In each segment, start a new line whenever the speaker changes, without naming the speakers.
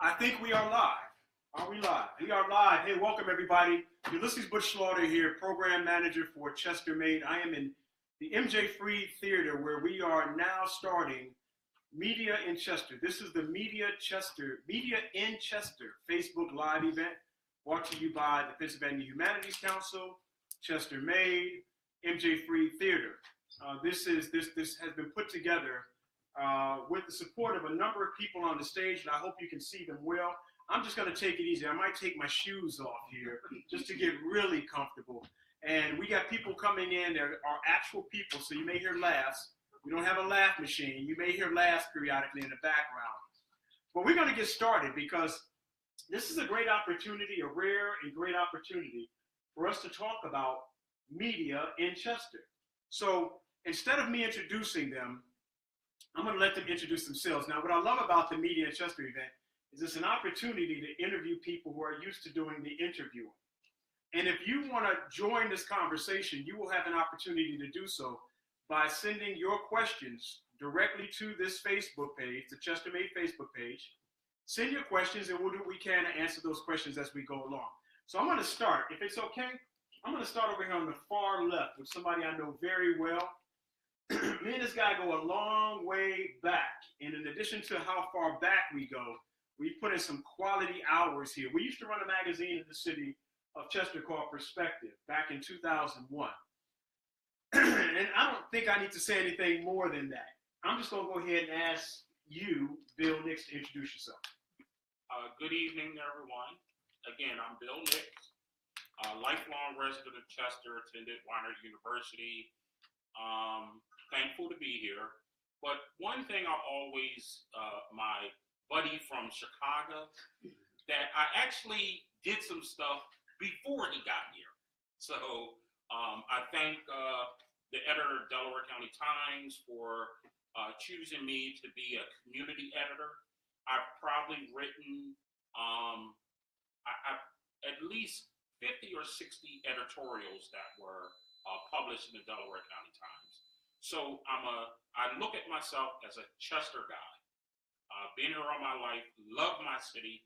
I think we are live. Are we live? We are live. Hey, welcome everybody. Ulysses Bush Slaughter here, program manager for Chester, Maine. I am in the MJ Free Theater where we are now starting Media in Chester. This is the Media in Chester Facebook Live event brought to you by the Pennsylvania Humanities Council, Chester, Maine, MJ Free Theater. This has been put together with the support of a number of people on the stage, and I hope you can see them well. I'm just going to take it easy. I might take my shoes off here just to get really comfortable. And we got people coming in. There are actual people, so you may hear laughs. We don't have a laugh machine. You may hear laughs periodically in the background. But we're going to get started because this is a great opportunity, a rare and great opportunity for us to talk about media in Chester. So instead of me introducing them, I'm going to let them introduce themselves. Now, what I love about the Media in Chester event is it's an opportunity to interview people who are used to doing the interviewing. And if you want to join this conversation, you will have an opportunity to do so by sending your questions directly to this Facebook page, the Chester Maine Facebook page. Send your questions and we'll do what we can to answer those questions as we go along. So I'm going to start, if it's okay, I'm going to start over here on the far left with somebody I know very well. Me and this guy go a long way back. And in addition to how far back we go, we put in some quality hours here. We used to run a magazine in the city of Chester called Perspective back in 2001. And I don't think I need to say anything more than that. I'm just going to go ahead and ask you, Bill Nix, to introduce yourself.
Good evening, everyone. Again, I'm Bill Nix, a lifelong resident of Chester, attended Weiner University. Thankful to be here. But one thing I always, my buddy from Chicago, that I actually did some stuff before he got here. So I thank the editor of Delaware County Times for choosing me to be a community editor. I've probably written I've at least 50 or 60 editorials that were published in the Delaware County Times. So I look at myself as a Chester guy. Been here all my life, love my city,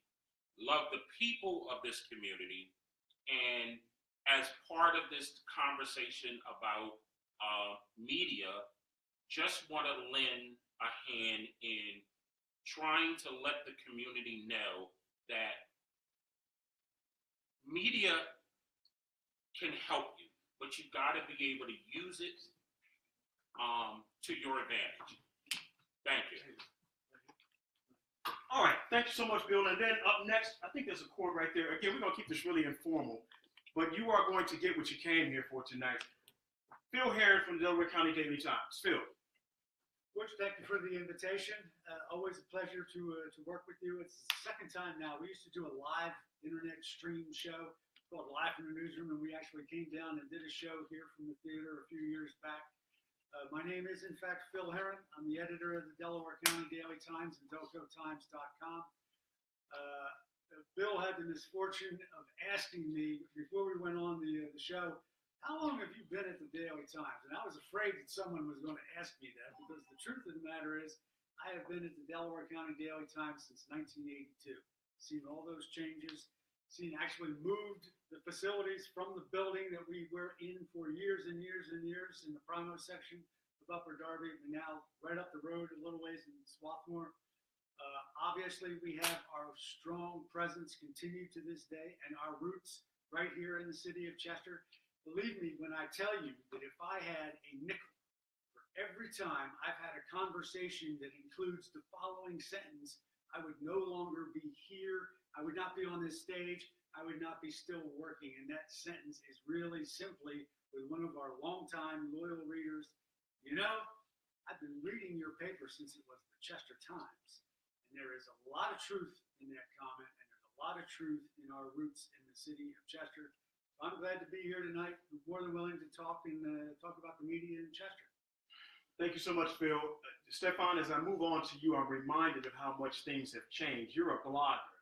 love the people of this community, and as part of this conversation about media, just want to lend a hand in trying to let the community know that media can help you, but you got to be able to use it to your advantage. Thank you.
All right, thank you so much, Bill. And then up next, I think there's a chord right there. Again, we're going to keep this really informal, but you are going to get what you came here for tonight. Phil Heron from the Delaware County Daily Times. Phil.
Butch, thank you for the invitation. Always a pleasure to work with you. It's the second time now. We used to do a live internet stream show called Live from the Newsroom, and we actually came down and did a show here from the theater a few years back. My name is, in fact, Phil Heron. I'm the editor of the Delaware County Daily Times and DelcoTimes.com. Bill had the misfortune of asking me before we went on the show, how long have you been at the Daily Times? And I was afraid that someone was going to ask me that because the truth of the matter is I have been at the Delaware County Daily Times since 1982. Seen all those changes, seen actually moved the facilities from the building that we were in for years and years and years in the Primo section of Upper Darby, and now right up the road a little ways in Swarthmore. Obviously, we have our strong presence continue to this day and our roots right here in the city of Chester. Believe me when I tell you that if I had a nickel for every time I've had a conversation that includes the following sentence, I would no longer be here. I would not be on this stage. I would not be still working. And that sentence is really simply with one of our longtime loyal readers. You know, I've been reading your paper since it was the Chester Times. And there is a lot of truth in that comment, and there's a lot of truth in our roots in the city of Chester. So I'm glad to be here tonight. I'm more than willing to talk about the media in Chester.
Thank you so much, Phil. Stefan, as I move on to you, I'm reminded of how much things have changed. You're a blogger.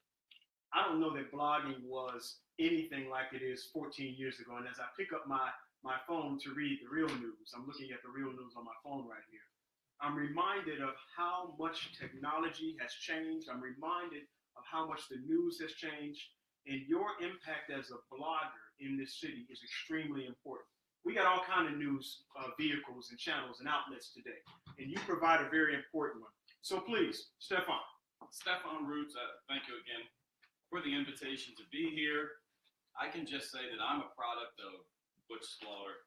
I don't know that blogging was anything like it is 14 years ago. And as I pick up my phone to read the real news, I'm looking at the real news on my phone right here. I'm reminded of how much technology has changed. I'm reminded of of how much the news has changed, and your impact as a blogger in this city is extremely important. We got all kinds of news vehicles and channels and outlets today, and you provide a very important one. So please, Stefan.
Stefan Roots, thank you again for the invitation to be here. I can just say that I'm a product of Butch Slaughter,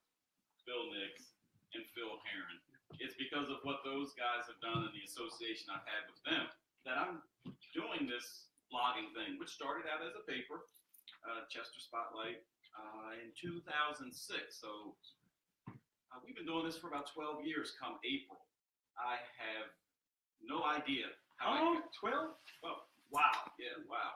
Bill Nix, and Phil Heron. It's because of what those guys have done and the association I've had with them that I'm doing this blogging thing, which started out as a paper, Chester Spotlight, in 2006. So we've been doing this for about 12 years come April. I have no idea how
12?
Well,
Wow.
yeah, wow.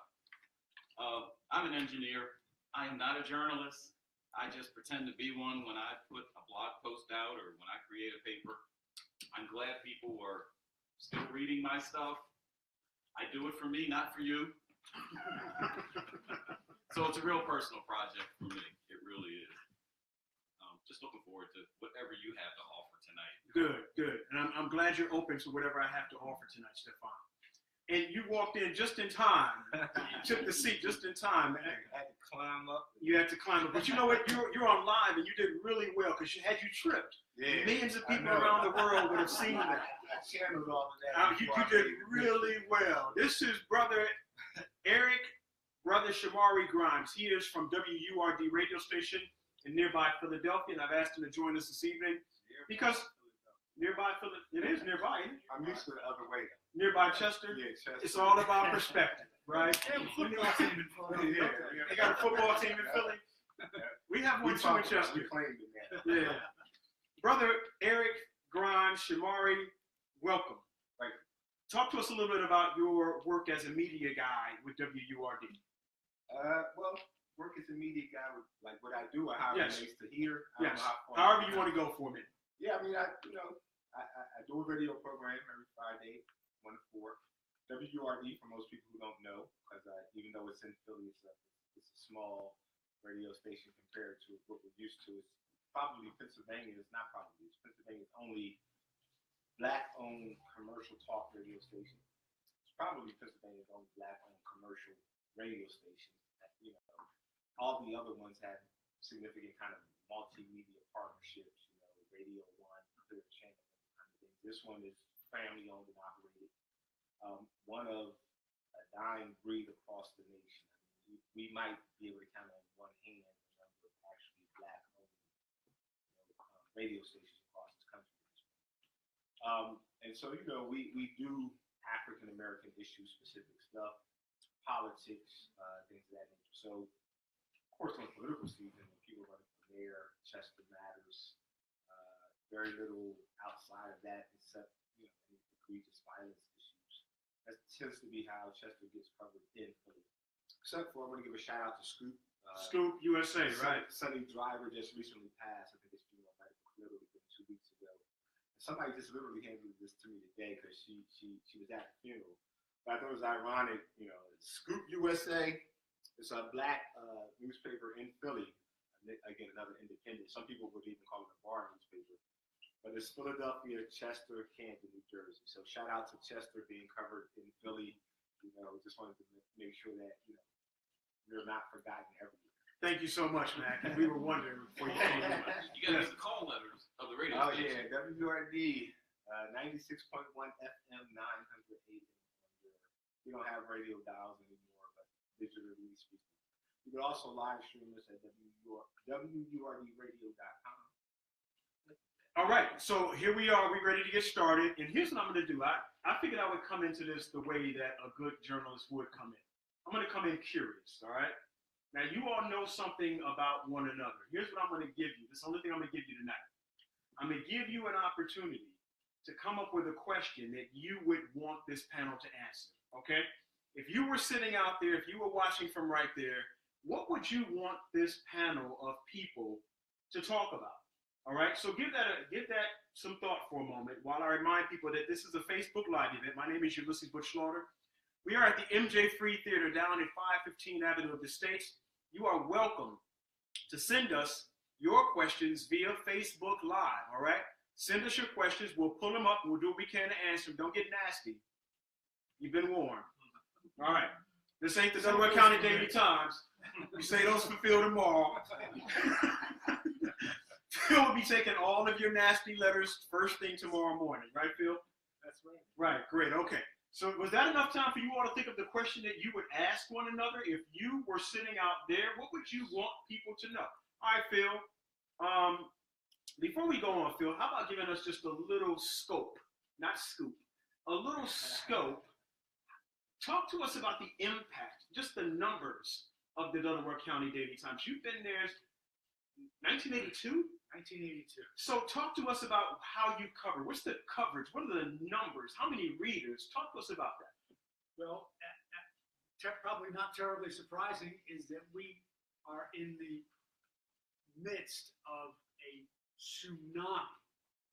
I'm an engineer. I am not a journalist. I just pretend to be one when I put a blog post out or when I create a paper. I'm glad people are still reading my stuff. I do it for me, not for you. So it's a real personal project for me. It really is. Just looking forward to whatever you have to offer tonight.
Good, good. And I'm glad you're open to whatever I have to offer tonight, Stefan. And you walked in just in time. You took the seat just in time.
I had to climb up.
You had to climb up. But you know what? You're on live, and you did really well because had you tripped,
Yeah,
millions of people around the world would have seen that.
I channeled all of that.
You did really well. This is Brother Eric, Brother Shomari Grimes. He is from WURD radio station in nearby Philadelphia, and I've asked him to join us this evening because nearby Philadelphia, it is nearby, isn't it?
I'm used to the other way.
Nearby Chester.
Yeah, Chester.
It's all about perspective, right?
They have a football team in Philadelphia.
They got a football team in Philly. We have one too in Chester.
We claimed it now.
Yeah. Brother Eric Grimes, Shomari, welcome.
Thank you.
Talk to us a little bit about your work as a media guy with WURD.
Well, work as a media guy with like what I do or how it
Yes.
relates to here.
Yes.
How
However you want to go for a minute.
Yeah, I mean, I do a radio program every Friday, 1 to 4. WURD, for most people who don't know, because even though it's in Philly, it's a small radio station compared to what we're used to. It's probably Pennsylvania. It's not probably. It's Pennsylvania's only black-owned commercial talk radio station. It's probably Pennsylvania's only black-owned commercial radio station. You know, all the other ones have significant kind of multimedia partnerships. You know, Radio One, Clear Channel, kind of thing. This one is family-owned and operated. One of a dying breed across the nation. I mean, we might be able to count on one hand the number of actually black-owned radio stations across this country. And so, you know, we do African-American issue-specific stuff, politics, things of that nature. So, of course, in the political season, when people run for mayor, Chester matters. Very little outside of that, except, you know, any egregious violence issues. That tends to be how Chester gets covered in Philly. Except for, I want to give a shout out to Scoop.
Scoop USA, right?
Sunny Driver just recently passed. I think it's literally been 2 weeks ago. And somebody just literally handed this to me today because she was at the funeral. But I thought it was ironic, you know, Scoop USA. It's a black newspaper in Philly. Again, another independent. Some people would even call it a bar newspaper. But it's Philadelphia, Chester, Camden, New Jersey. So shout out to Chester being covered in Philly. You know, just wanted to make sure that, you know, you're not forgotten everywhere.
Thank you so much, Mac. We were wondering before you came in.
You got to use the call letters of the radio
Oh
station.
yeah, WURD, 96.1 FM, 900 AM. We don't have radio dials anymore, but digitally speaking. You can also live stream us at WURDradio.com.
All right, so here we are. We're ready to get started. And here's what I'm going to do. I figured I would come into this the way that a good journalist would come in. I'm going to come in curious, all right? Now, you all know something about one another. Here's what I'm going to give you. This is the only thing I'm going to give you tonight. I'm going to give you an opportunity to come up with a question that you would want this panel to answer, okay? If you were sitting out there, if you were watching from right there, what would you want this panel of people to talk about? All right, so give that some thought for a moment while I remind people that this is a Facebook Live event. My name is Ulysses Butch Slaughter. We are at the MJ Free Theater down at 515 Avenue of the States. You are welcome to send us your questions via Facebook Live, all right? Send us your questions. We'll pull them up. We'll do what we can to answer them. Don't get nasty. You've been warned. All right. This ain't the Delaware County Daily Times. You say those for Phil tomorrow. Phil will be taking all of your nasty letters first thing tomorrow morning, right, Phil?
That's right.
Right, great, okay. So was that enough time for you all to think of the question that you would ask one another if you were sitting out there? What would you want people to know? All right, Phil. Before we go on, Phil, how about giving us just a little scope, not scoop, a little scope. Talk to us about the impact, just the numbers of the Delaware County Daily Times. You've been there 1982?
1982.
So talk to us about how you cover. What's the coverage? What are the numbers? How many readers? Talk to us about that.
Well, probably not terribly surprising is that we are in the midst of a tsunami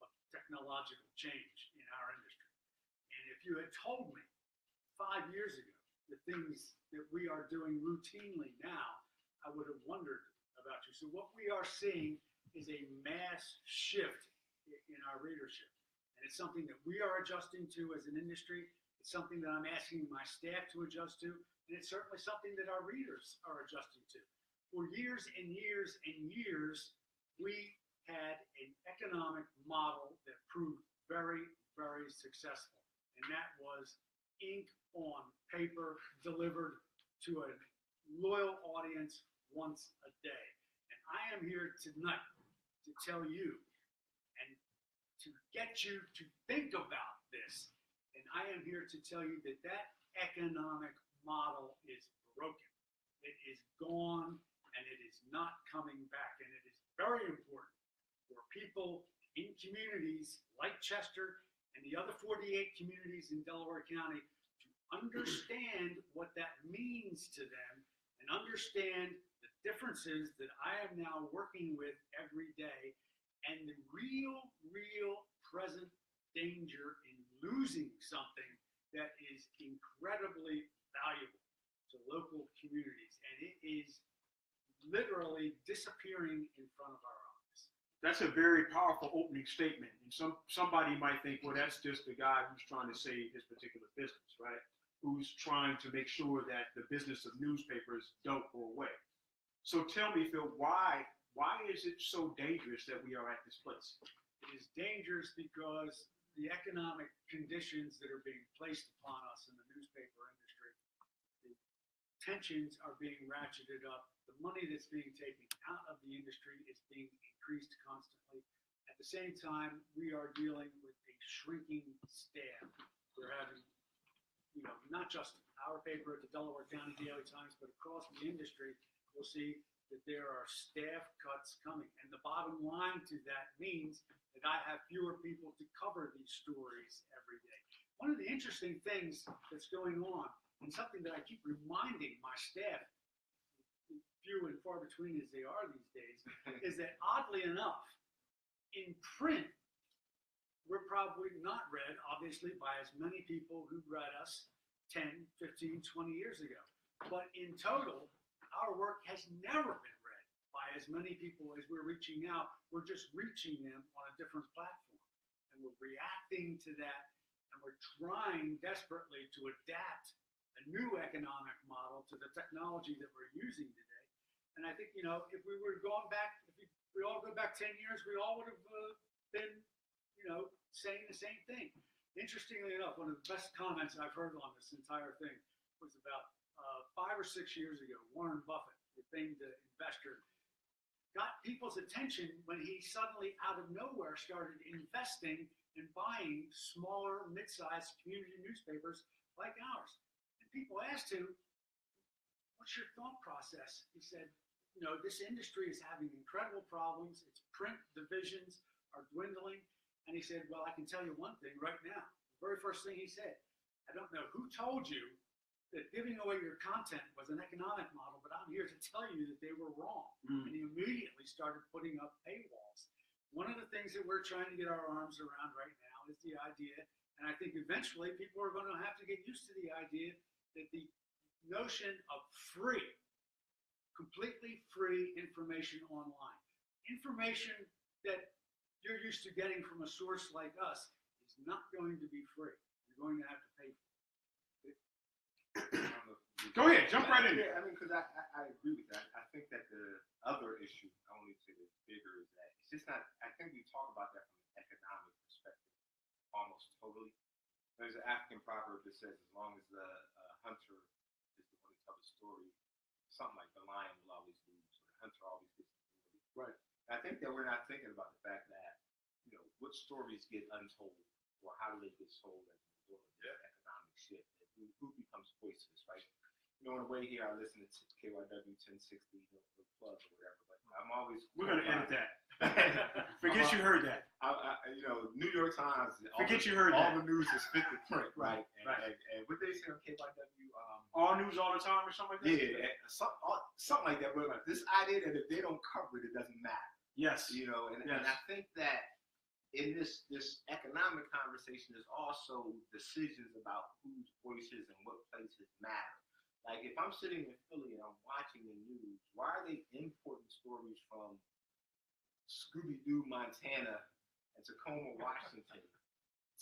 of technological change in our industry. And if you had told me 5 years ago the things that we are doing routinely now, I would have wondered about you. So what we are seeing is a mass shift in our readership. And it's something that we are adjusting to as an industry. It's something that I'm asking my staff to adjust to. And it's certainly something that our readers are adjusting to. For years and years and years, we had an economic model that proved very, very successful. And that was ink on paper delivered to a loyal audience once a day. And I am here tonight to tell you and to get you to think about this. And I am here to tell you that that economic model is broken. It is gone and it is not coming back. And it is very important for people in communities like Chester and the other 48 communities in Delaware County to understand what that means to them and understand the differences that I am now working with every day and the real present danger in losing something that is incredibly valuable to local communities. And it is literally disappearing in front of our eyes.
That's a very powerful opening statement. And somebody might think, well, that's just the guy who's trying to save his particular business, right? Who's trying to make sure that the business of newspapers don't go away. So tell me, Phil, why is it so dangerous that we are at this place?
It is dangerous because the economic conditions that are being placed upon us in the newspaper industry, the tensions are being ratcheted up. The money that's being taken out of the industry is being increased constantly. At the same time, we are dealing with a shrinking staff. We're having, not just our paper at the Delaware County Daily Times, but across the industry, you'll see that there are staff cuts coming. And the bottom line to that means that I have fewer people to cover these stories every day. One of the interesting things that's going on, and something that I keep reminding my staff, few and far between as they are these days, is that oddly enough, in print, we're probably not read, obviously, by as many people who read us 10, 15, 20 years ago. But in total, our work has never been read by as many people as we're reaching out. We're just reaching them on a different platform. And we're reacting to that, and we're trying desperately to adapt a new economic model to the technology that we're using today. And I think, if we were going back, if we all go back 10 years, we all would have been, saying the same thing. Interestingly enough, one of the best comments I've heard on this entire thing was about 5 or 6 years ago. Warren Buffett, the famed investor, got people's attention when he suddenly, out of nowhere, started investing and buying smaller, mid-sized community newspapers like ours. And people asked him, what's your thought process? He said, this industry is having incredible problems. Its print divisions are dwindling. And he said, well, I can tell you one thing right now. The very first thing he said, I don't know who told you that giving away your content was an economic model, but I'm here to tell you that they were wrong. And he immediately started putting up paywalls. One of the things that we're trying to get our arms around right now is the idea, and I think eventually people are going to have to get used to the idea that the notion of free, completely free information online, information that you're used to getting from a source like us is not going to be free. You're going to have to pay for it.
Go ahead, jump right in there.
Yeah, I mean, because I agree with that. I think that the other issue, I only say it's bigger, is that it's just not, I think we talk about that from an economic perspective almost totally. There's an African proverb that says, as long as the hunter is the one to tell the story, something like the lion will always lose, or the hunter always gets the story.
Right.
And I think that we're not thinking about the fact that, you know, what stories get untold, or how do they get sold as a result of this economic shift? Who becomes voiceless, right? You know, on the way here, I listen to KYW 1060, you know, for plug or whatever, but I'm always.
We're going to edit that. Forget you heard that.
You know, New York Times.
Forget you heard that.
All the news is fit to print, right?
Right.
And what they say on KYW?
All news all the time or something like that?
Yeah, something like that. But like this idea that if they don't cover it, it doesn't matter.
Yes.
You know, and I think that in this economic conversation, there's also decisions about whose voices and what places matter. Like if I'm sitting in Philly and I'm watching the news, why are they importing stories from Scooby-Doo, Montana, and Tacoma, Washington,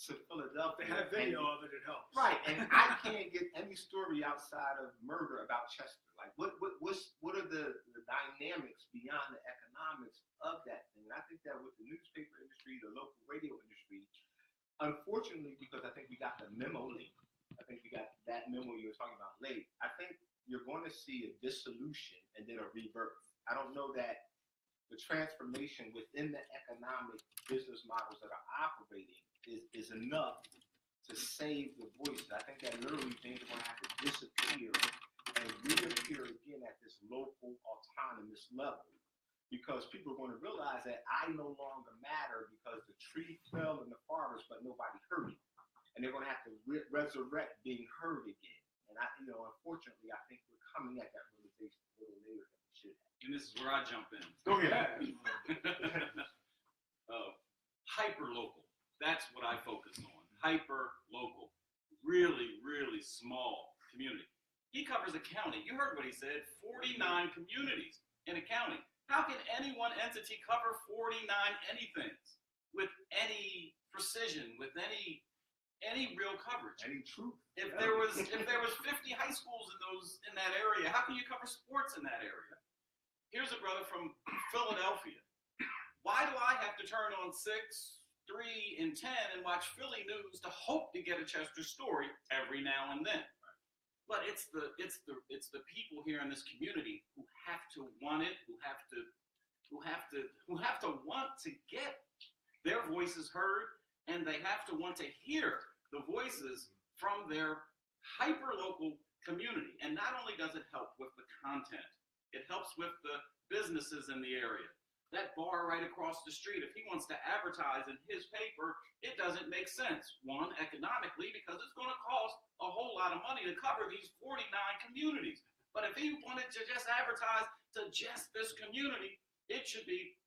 to Philadelphia?
They have video of it. It helps.
Right, and I can't get any story outside of murder about Chester. Like, what are the dynamics beyond the economics of that thing? And I think that with the newspaper industry, the local radio industry, unfortunately, because I think we got the memo late. I think we got that memo you were talking about late. I think you're going to see a dissolution and then a rebirth. I don't know that the transformation within the economic business models that are operating is enough to save the voices. I think that literally things are going to have to disappear and reappear again at this local autonomous level, because people are going to realize that I no longer matter because the tree fell in the forest but nobody heard it, and they're going to have to resurrect being heard again. And unfortunately, I think we're coming at that realization a little later than we should have.
And this is where I jump in.
Go ahead.
Hyper local. That's what I focus on. Hyper local. Really, really small community. He covers a county. You heard what he said, 49 communities in a county. How can any one entity cover 49 anythings with any precision, with any real coverage?
Any truth?
If there was 50 high schools in that area, how can you cover sports in that area? Here's a brother from Philadelphia. Why do I have to turn on 6, 3, and 10 and watch Philly news to hope to get a Chester story every now and then? But it's the people here in this community who have to want it, who have to want to get their voices heard, and they have to want to hear the voices from their hyper-local community. And not only does it help with the content, it helps with the businesses in the area. That bar right across the street, if he wants to advertise in his paper, it doesn't make sense. One, economically, because it's going to cost a whole lot of money to cover these 49 communities. But if he wanted to just advertise to just this community, it should be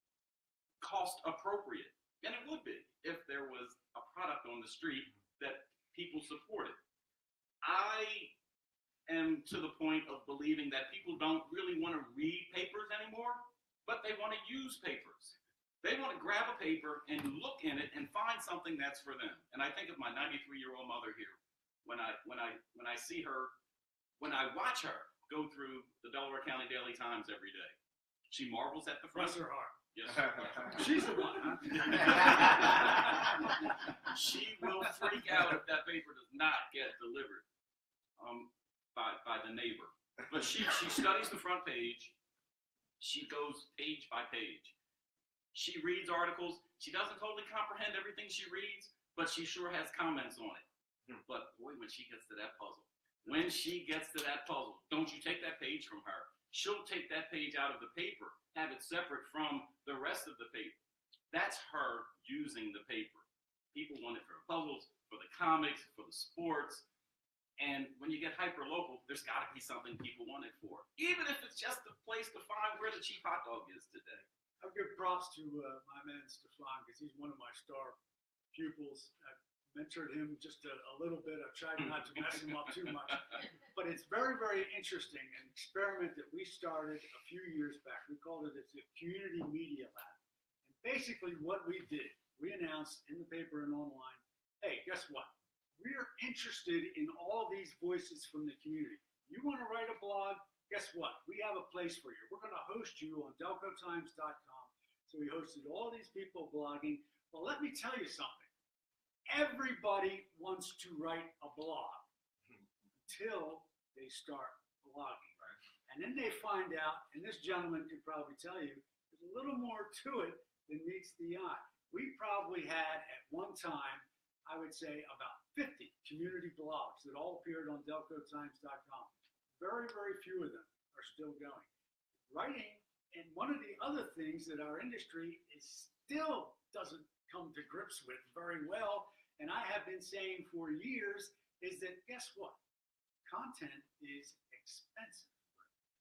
cost appropriate. And it would be if there was a product on the street that people supported. I am to the point of believing that people don't really want to read papers anymore, but they want to use papers. They want to grab a paper and look in it and find something that's for them. And I think of my 93-year-old mother here. When I see her, when I watch her go through the Delaware County Daily Times every day, she marvels at the front.
Bless her heart.
Yes.
She's the one, huh?
She will freak out if that paper does not get delivered by the neighbor. But she studies the front page. She goes page by page. She reads articles. She doesn't totally comprehend everything she reads, but she sure has comments on it. But boy, when she gets to that puzzle, don't you take that page from her. She'll take that page out of the paper, have it separate from the rest of the paper. That's her using the paper. People want it for puzzles, for the comics, for the sports. And when you get hyper-local, there's got to be something people want it for. Even if it's just a place to find where the cheap hot dog is today.
I'll give props to my man Stefan, because he's one of my star pupils. I've mentored him just a little bit. I've tried not to mess him up too much. But it's very, very interesting, an experiment that we started a few years back. We called it the Community Media Lab. And basically what we did, we announced in the paper and online, hey, guess what? We are interested in all these voices from the community. You want to write a blog? Guess what? We have a place for you. We're going to host you on delcotimes.com. So we hosted all these people blogging. Well, let me tell you something. Everybody wants to write a blog until they start blogging.
Right.
And then they find out, and this gentleman could probably tell you, there's a little more to it than meets the eye. We probably had at one time, I would say about 50 community blogs that all appeared on delcotimes.com. Very, very few of them are still going. Writing, and one of the other things that our industry still doesn't come to grips with very well, and I have been saying for years, is that guess what? Content is expensive.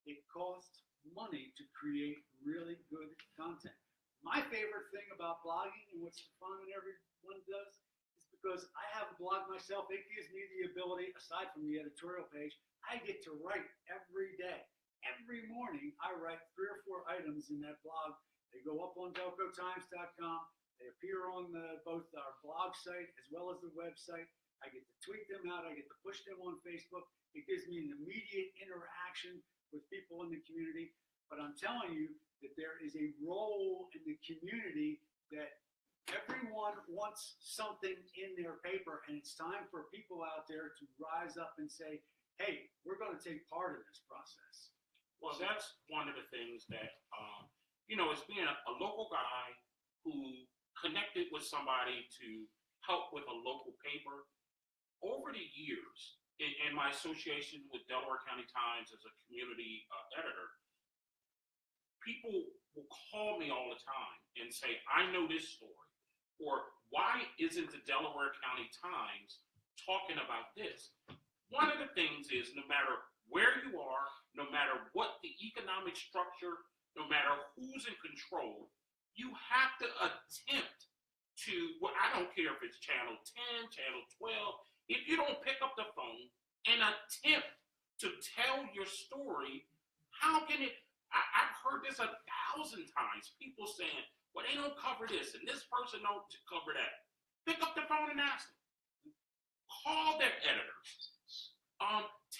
It costs money to create really good content. My favorite thing about blogging and what Stefan and everyone does is because I have a blog myself, it gives me the ability, aside from the editorial page, I get to write every day. Every morning, I write 3 or 4 items in that blog. They go up on delcotimes.com. They appear on both our blog site as well as the website. I get to tweet them out. I get to push them on Facebook. It gives me an immediate interaction with people in the community. But I'm telling you that there is a role in the community that everyone wants something in their paper, and it's time for people out there to rise up and say, hey, we're going to take part in this process.
Well, that's one of the things that, as being a local guy who connected with somebody to help with a local paper, over the years, in my association with Delaware County Times as a community editor, people will call me all the time and say, I know this story, or why isn't the Delaware County Times talking about this? One of the things is, no matter where you are, no matter what the economic structure, no matter who's in control, you have to attempt to, well, I don't care if it's channel 10, channel 12, if you don't pick up the phone and attempt to tell your story, how can it, I've heard this 1,000 times, people saying, well, they don't cover this, and this person don't cover that. Pick up the phone and ask them. Call their editors.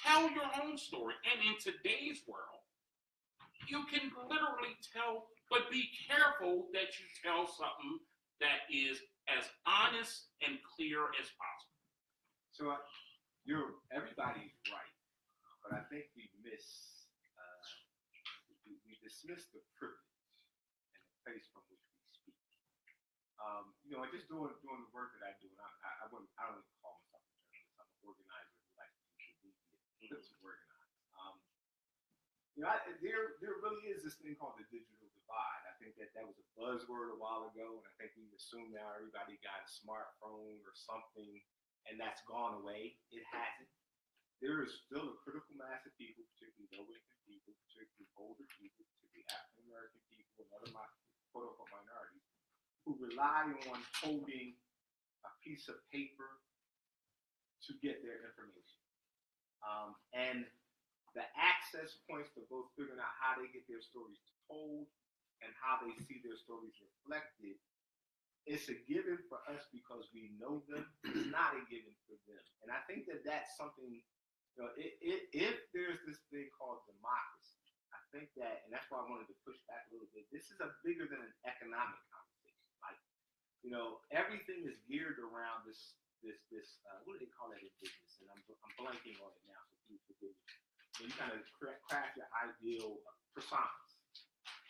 Tell your own story. And in today's world, you can literally tell, but be careful that you tell something that is as honest and clear as possible.
So everybody's right, but I think we dismiss the privilege and the place from which we speak. And just doing the work that I do, and I don't even call myself a journalist. I'm an organizer who likes to use the media to organize. There really is this thing called the digital divide. I think that was a buzzword a while ago, and I think we assume now everybody got a smartphone or something, and that's gone away. It hasn't. There is still a critical mass of people, particularly low-income people, particularly older people, particularly African-American people and other quote-unquote minorities, who rely on holding a piece of paper to get their information. And the access points to both figuring out how they get their stories told and how they see their stories reflected, it's a given for us because we know them. It's not a given for them. And I think that that's something, if there's this thing called democracy, I think that, and that's why I wanted to push back a little bit, this is a bigger than an economic conversation. Like, everything is geared around this what do they call that in business? And I'm blanking on it now, so please forgive me. You kind of craft your ideal personas.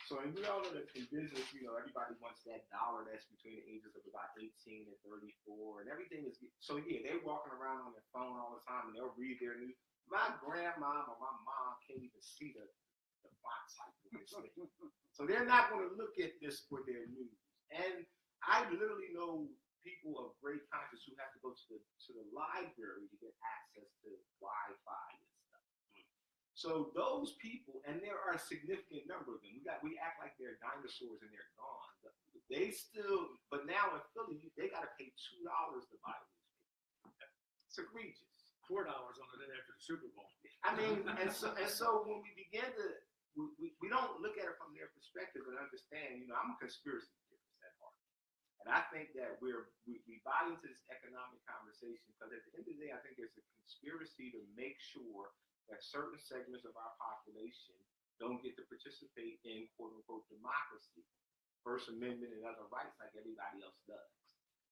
So, and we all know that in business, everybody wants that dollar that's between the ages of about 18 and 34, and everything is, so yeah, they're walking around on their phone all the time, and they'll read their news. My grandma or my mom can't even see the font size of this thing. So they're not going to look at this for their news. And I literally know people of great conscience who have to go to the library to get access to Wi-Fi and stuff. So those people, and there are a significant number of them. We act like they're dinosaurs and they're gone. They still, but now in Philly, they got to pay $2 to buy a newspaper. It's egregious.
$4 on the day after the Super Bowl.
I mean, and so when we begin to, we don't look at it from their perspective and understand. I'm a conspiracy theorist at heart, and I think that we buy into this economic conversation because at the end of the day, I think there's a conspiracy to make sure that certain segments of our population don't get to participate in quote unquote democracy, First Amendment and other rights like everybody else does.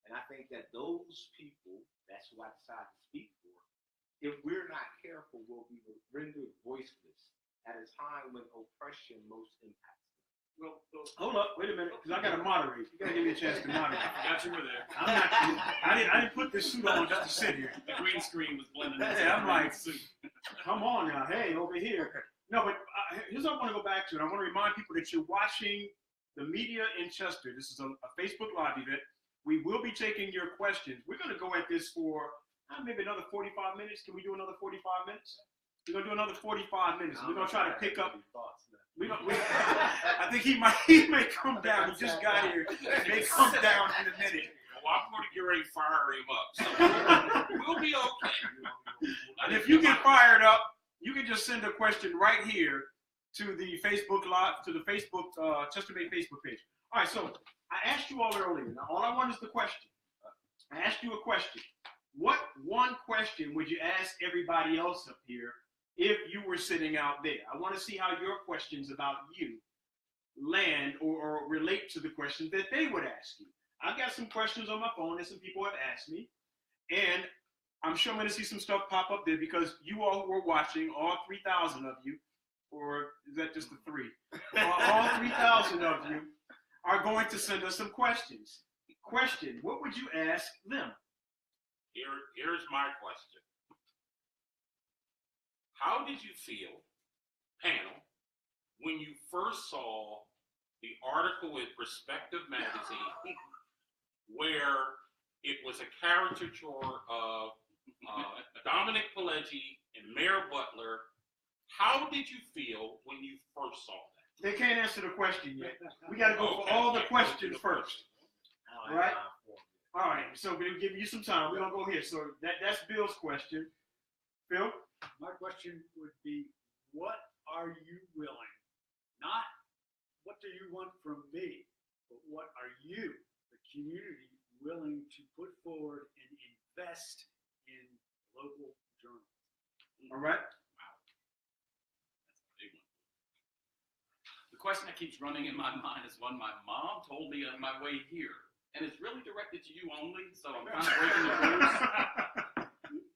And I think that those people, that's who I decided to speak for, if we're not careful, will be rendered voiceless at a time when oppression most impacts them.
Well, hold up, wait a minute, because I got to moderate. You got to give me a chance to moderate.
I forgot you were there.
I didn't put this suit on just to sit here.
The green screen was blending in.
Yeah, I'm like, come on now, hey, over here. No, but here's what I want to go back to. And I want to remind people that you're watching the media in Chester. This is a Facebook Live event. We will be taking your questions. We're going to go at this for maybe another 45 minutes. Can we do another 45 minutes? We're going to do another 45 minutes. We're going to try to pick up. I think he may come down. He just got here. He may come down in a minute.
Well, I'm going to get ready to fire him up. So we'll be okay.
And if you get fired up, you can just send a question right here to the Facebook Live, to the Facebook Chester May Facebook page. All right, so I asked you all earlier. Now, all I want is the question. I asked you a question. What one question would you ask everybody else up here if you were sitting out there? I want to see how your questions about you land or relate to the questions that they would ask you. I've got some questions on my phone that some people have asked me, and I'm sure I'm going to see some stuff pop up there because you all who are watching, all 3,000 of you, or is that just the 3? All 3,000 of you are going to send us some questions. Question, what would you ask them?
Here's my question. How did you feel, panel, when you first saw the article in Perspective magazine where it was a caricature of Dominic Pileggi and Mayor Butler? How did you feel when you first saw that?
They can't answer the question yet. We got to go for all the questions first. All right? All right, so we'll give you some time. We're going to go here. So that's Bill's question. Phil?
My question would be, what are you willing? Not what do you want from me, but what are you, the community, willing to put forward and invest in local journalism?
All right.
Wow. That's a big one. The question that keeps running in my mind is one my mom told me on my way here. And it's really directed to you only, so I'm kind of breaking the rules.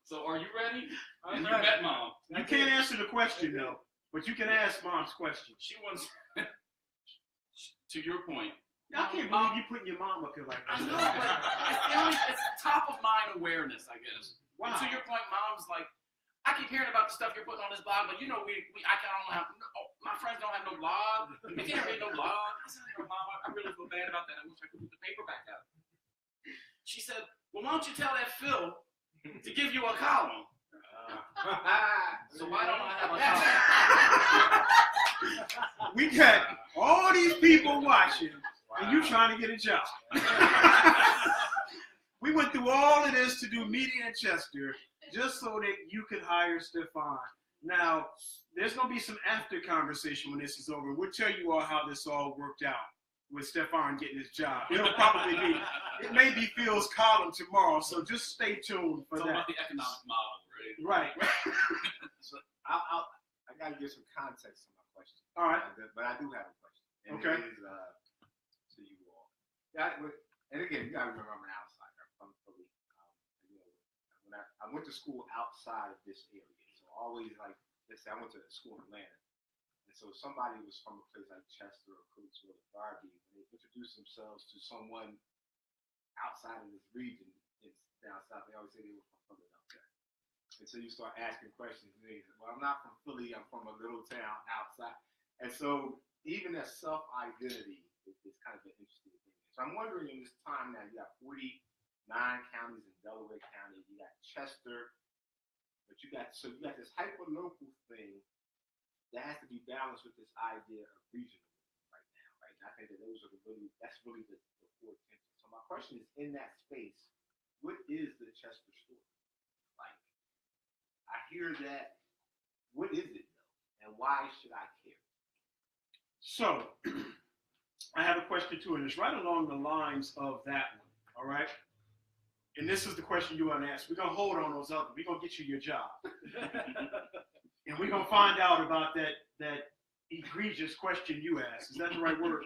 So are you ready? And you met Mom.
You can't answer the question, though, but you can ask Mom's question.
She wants, to your point.
I can't believe you putting your mom up here like that.
I know, but it's top of mind awareness, I guess.
Wow.
And to your point, Mom's like, I keep hearing about the stuff you're putting on this blog, but you know, I don't have, my friends don't have no blog. We can't read no blog. I said, Mom, I really feel bad about that. I wish I could put the paper back out. She said, well, why don't you tell that Phil to give you a column? So why don't I have a column?
We got all these people watching, and you trying to get a job. We went through all of this to do media in Chester just so that you could hire Stefan. Now, there's going to be some after conversation when this is over. We'll tell you all how this all worked out with Stefan getting his job. It'll probably be, it may be Phil's column tomorrow, so just stay tuned for
it's
that.
All about the economic model, right?
Right.
So I got to give some context to my question.
All right.
But I do have a question. And
Okay.
It is to you all. Yeah, and again, you got to remember I'm an outsider. I'm from Philly. When I went to school outside of this area, so always like, let's say I went to school in Atlanta. And so if somebody was from a place like Chester or Coatesville or Darby, when they introduce themselves to someone outside of this region, it's down south, they always say they were from Philadelphia. And so you start asking questions, and they say, well, I'm not from Philly, I'm from a little town outside. And so even that self-identity is kind of an interesting thing. So I'm wondering in this time now, you got 49 counties in Delaware County, you got Chester, but you got this hyper-local thing that has to be balanced with this idea of regionalism right now, right? And I think that that's really the core tension. So my question is, in that space, what is the Chester story? Like, I hear that, what is it though? And why should I care?
So, I have a question too, and it's right along the lines of that one, all right? And this is the question you want to ask. We're going to hold on those others. We're going to get you your job. And we're gonna find out about that egregious question you asked. Is that the right word?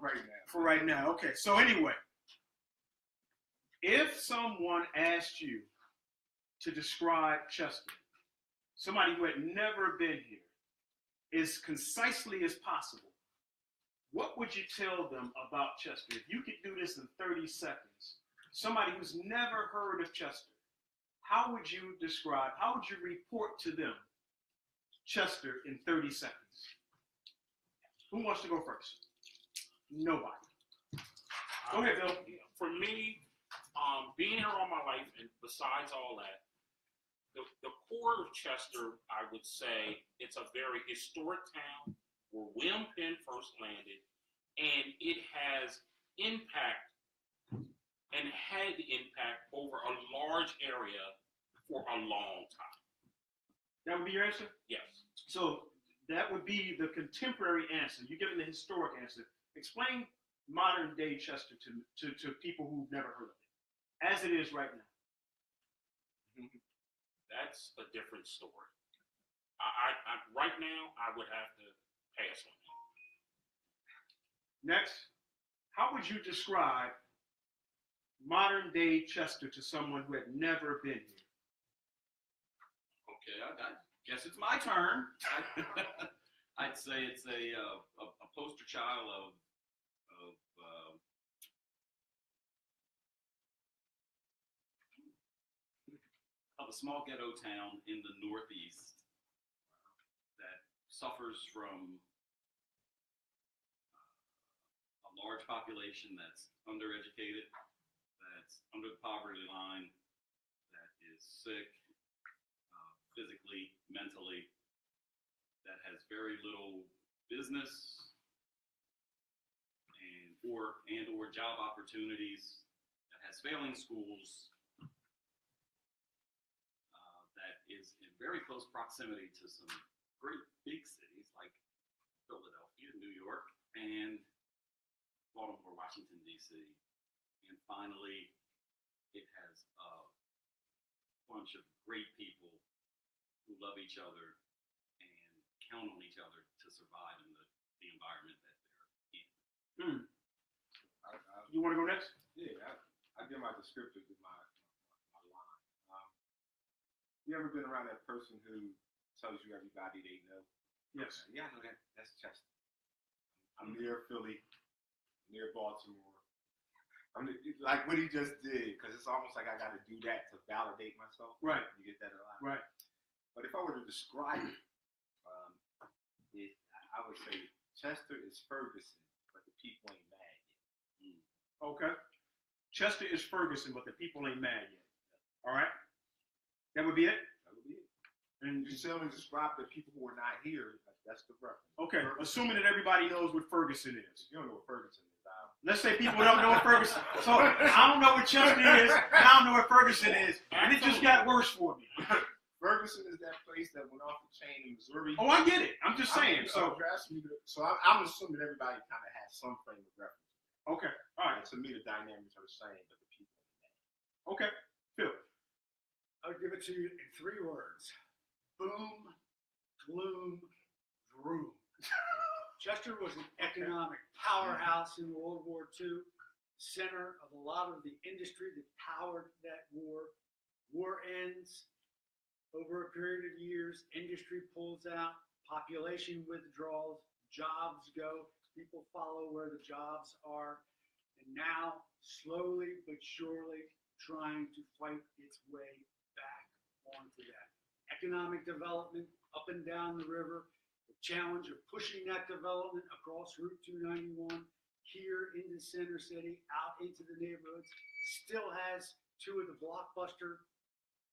Right now.
For right now. Okay. So anyway, if someone asked you to describe Chester, somebody who had never been here, as concisely as possible, what would you tell them about Chester? If you could do this in 30 seconds, somebody who's never heard of Chester, how would you describe, how would you report to them Chester in 30 seconds? Who wants to go first? Nobody. Go ahead, Bill.
For me, being here all my life, and besides all that, the core of Chester, I would say, it's a very historic town where William Penn first landed, and it has impact and had impact over a large area for a long time.
That would be your answer?
Yes.
So that would be the contemporary answer. You're giving the historic answer. Explain modern day Chester to people who've never heard of it, as it is right now.
That's a different story. I right now, I would have to pass on that.
Next, how would you describe modern day Chester to someone who had never been here?
Okay, I guess it's my turn. I'd say it's a poster child of a small ghetto town in the Northeast that suffers from a large population that's undereducated, that's under the poverty line, that is sick physically, mentally, that has very little business and or job opportunities, that has failing schools, that is in very close proximity to some great big cities like Philadelphia, New York, and Baltimore, Washington, D.C. And finally, it has a bunch of great people who love each other and count on each other to survive in the environment that they're in.
You want to go next?
Yeah, I give my descriptor with my line. You ever been around that person who tells you everybody they know?
Yes.
Yeah, I know that. That's Chester. I'm near Philly, near Baltimore. I'm like what he just did, because it's almost like I got to do that to validate myself.
Right.
You get that a lot.
Right.
But if I were to describe it, I would say Chester is Ferguson, but the people ain't mad yet.
Okay. Chester is Ferguson, but the people ain't mad yet. All right. That would be it?
That would be it.
And
You still describe the people who are not here. That's the reference.
okay,
Ferguson.
assuming that everybody knows what Ferguson is.
You don't know what Ferguson is.
Let's say people don't know what Ferguson is. So I don't know what Chester is, and I don't know what Ferguson is, and it just got worse for me.
Ferguson is that place that went off the chain in Missouri.
Oh, I get it. I'm just saying. So
I'm assuming everybody kind of has some frame of reference.
okay, all right.
And to me, the dynamics are the same, but the people.
Okay, Phil.
I would give it to you in 3 words: boom, gloom, vroom. Chester was an economic powerhouse in World War II, center of a lot of the industry that powered that war. War ends. Over a period of years, industry pulls out, population withdraws, jobs go, people follow where the jobs are, and now, slowly but surely, trying to fight its way back onto that. Economic development up and down the river, the challenge of pushing that development across Route 291, here into Center City, out into the neighborhoods, still has 2 of the blockbuster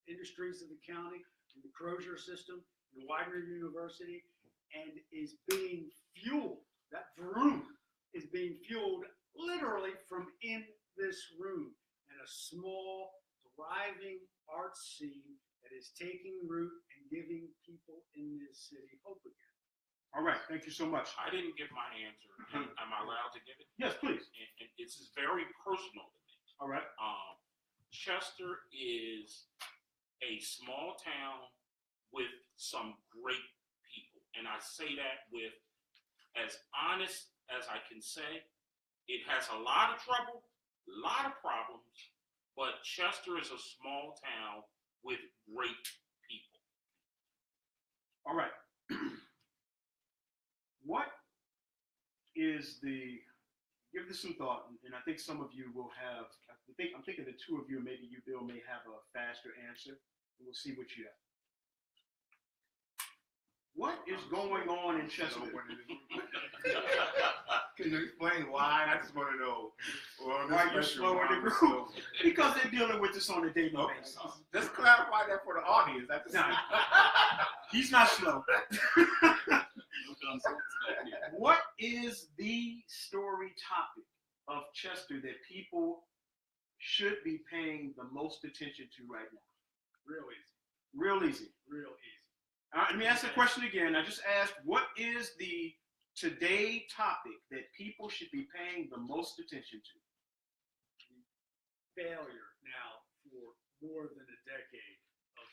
industries of the county, in the Crozier system, the Widener University, and is being fueled, that vroom is being fueled literally from in this room, and a small, thriving arts scene that is taking root and giving people in this city hope again.
All right, thank you so much.
I didn't give my answer. Am I allowed to give it?
Yes, please.
And it's very personal to me.
All right.
Chester is a small town with some great people. And I say that with as honest as I can say. It has a lot of trouble, a lot of problems, but Chester is a small town with great people.
All right. What is give this some thought, and I think some of you will have, I'm thinking the two of you, maybe you, Bill, may have a faster answer. We'll see what you have. What is going on in Chester?
Can you explain why? I just want to know.
Why you're slow in the group? Because they're dealing with this on a daily basis.
Just clarify that for the audience. That's
No. He's not slow. What is the story topic of Chester that people should be paying the most attention to right now?
Real easy.
Real easy.
Real easy.
All right, let me ask the question again. I just asked, what is the today topic that people should be paying the most attention to?
Failure now for more than a decade of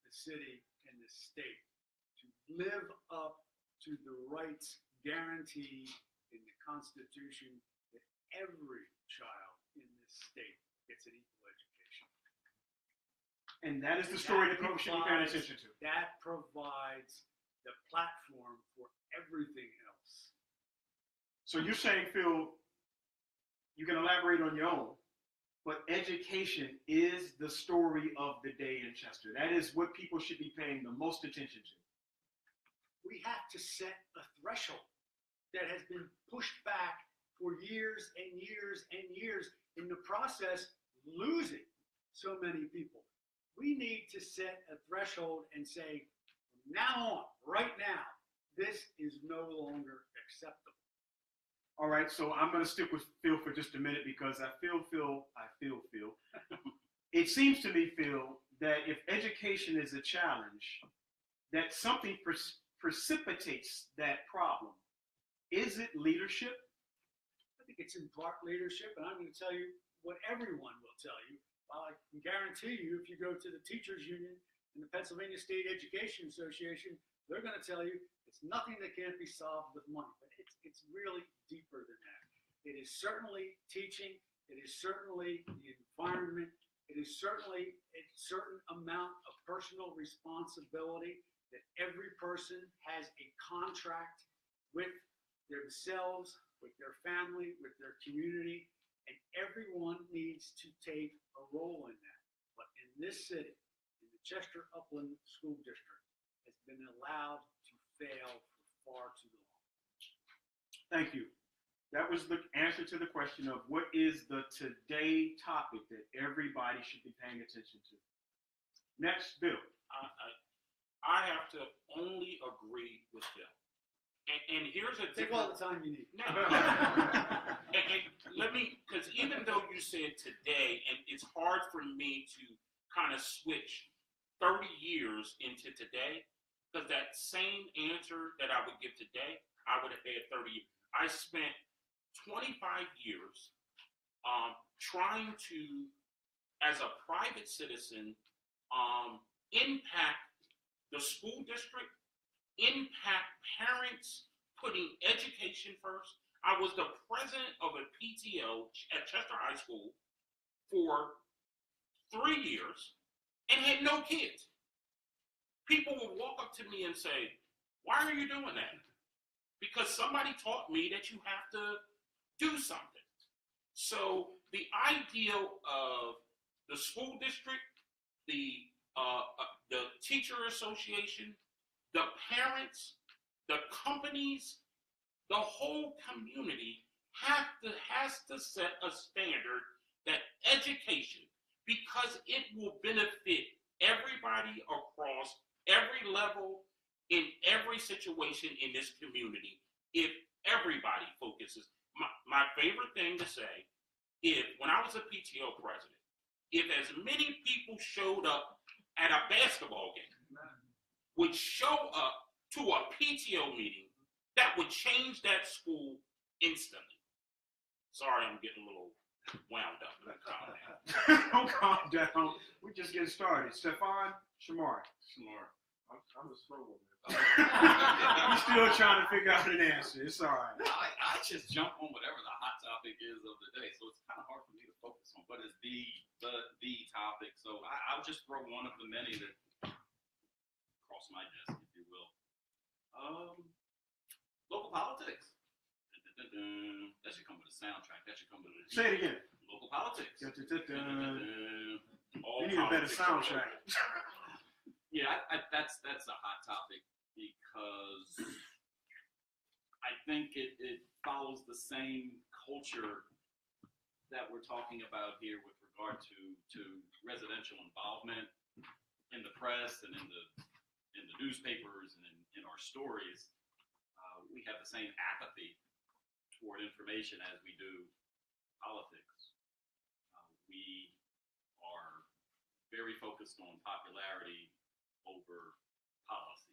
the city and the state to live up to the rights guaranteed in the Constitution that every child in this state gets an equal education.
And that is the story that people should be paying attention to.
That provides the platform for everything else.
So you're saying, Phil, you can elaborate on your own, but education is the story of the day in Chester. That is what people should be paying the most attention to.
We have to set a threshold that has been pushed back for years and years and years, in the process losing so many people. We need to set a threshold and say, from now on, right now, this is no longer acceptable.
All right, so I'm going to stick with Phil for just a minute because I feel, Phil. It seems to me, Phil, that if education is a challenge, that something precipitates that problem. Is it leadership?
I think it's in part leadership, and I'm going to tell you what everyone will tell you. I can guarantee you, if you go to the teachers union and the Pennsylvania State Education Association, they're going to tell you it's nothing that can't be solved with money. But it's really deeper than that. It is certainly teaching. It is certainly the environment. It is certainly a certain amount of personal responsibility that every person has a contract with themselves, with their family, with their community, and everyone needs to take a role in that. But in this city, in the Chester Upland School District, has been allowed to fail for far too long.
Thank you. That was the answer to the question of what is the today topic that everybody should be paying attention to. Next, Bill.
I have to only agree with Bill. And here's a
Take all the time you need.
No. and let me, because even though you said today, and it's hard for me to kind of switch 30 years into today, because that same answer that I would give today, I would have had 30 years. I spent 25 years trying to, as a private citizen, impact the school district, impact parents, putting education first. I was the president of a PTO at Chester High School for 3 years and had no kids. People would walk up to me and say, "Why are you doing that?" Because somebody taught me that you have to do something. So the ideal of the school district, the teacher association, the parents, the companies, the whole community has to set a standard that education, because it will benefit everybody across every level in every situation in this community if everybody focuses. My favorite thing to say, when I was a PTO president, if as many people showed up at a basketball game, would show up to a PTO meeting, that would change that school instantly. Sorry, I'm getting a little wound up.
Don't calm down. We're just getting started. Stefan, Shomari.
I'm a slow one.
He's still trying to figure out an answer. It's all right.
I just jump on whatever the hot topic is of the day, so it's kind of hard for me to focus on what is the topic. So I'll just throw one of the many that cross my desk, if you will. Local politics. That should come with a soundtrack. That should come with a
Say it again.
local politics.
You
All
need a better
politics are
soundtrack.
Yeah, that's a hot topic because I think it follows the same culture that we're talking about here with regard to residential involvement in the press and in the newspapers and in our stories. We have the same apathy toward information as we do politics. We are very focused on popularity over policy,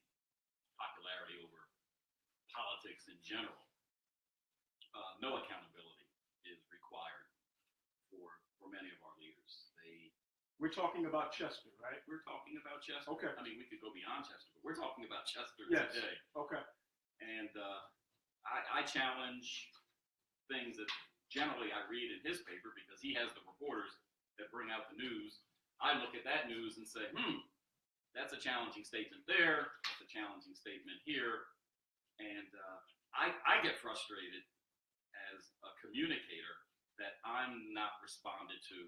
popularity over politics in general. No accountability is required for many of our leaders.
We're talking about Chester, right?
We're talking about Chester.
Okay.
I mean, we could go beyond Chester, but we're talking about Chester
Yes.
today.
Okay.
And I challenge things that generally I read in his paper because he has the reporters that bring out the news. I look at that news and say, that's a challenging statement there. That's a challenging statement here. And I get frustrated as a communicator that I'm not responded to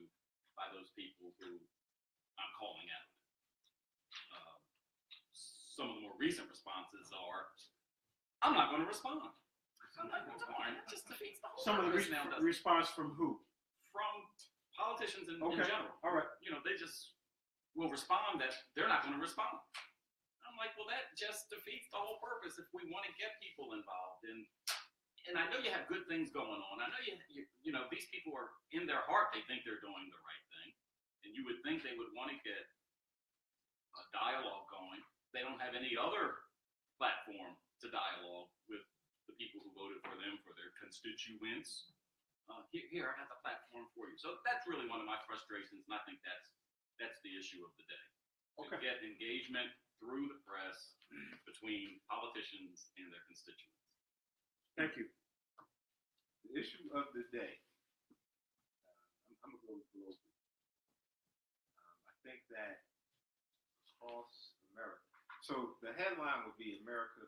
by those people who I'm calling out. Some of the more recent responses are, I'm not going to respond. I'm not going to respond. That just defeats the whole
Some of the
purpose now, doesn't it?
response from who?
From politicians in
Okay.
general.
All right.
You know, they just will respond that they're not going to respond. I'm like, well, that just defeats the whole purpose if we want to get people involved. And I know you have good things going on. I know you know, these people are in their heart, they think they're doing the right thing. And you would think they would want to get a dialogue going. They don't have any other platform to dialogue with the people who voted for them, for their constituents. Here, I got the platform for you. So that's really one of my frustrations, and I think that's the issue of the day.
Okay.
To get engagement through the press between politicians and their constituents.
Thank you.
The issue of the day. I'm gonna go global. I think that across America. So the headline would be America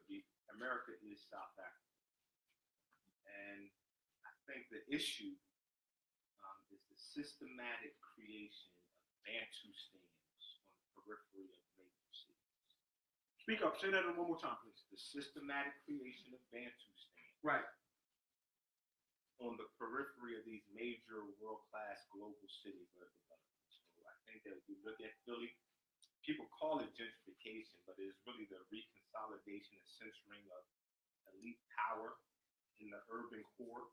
is South Africa, and I think the issue is the systematic creation of Bantustans on the periphery of major cities.
Speak up. Say that one more time, please.
The systematic creation of Bantustans
Right.
on the periphery of these major world-class global cities that are developing. So I think that if you look at Philly, people call it gentrification, but it's really the reconsolidation and censoring of elite power in the urban core.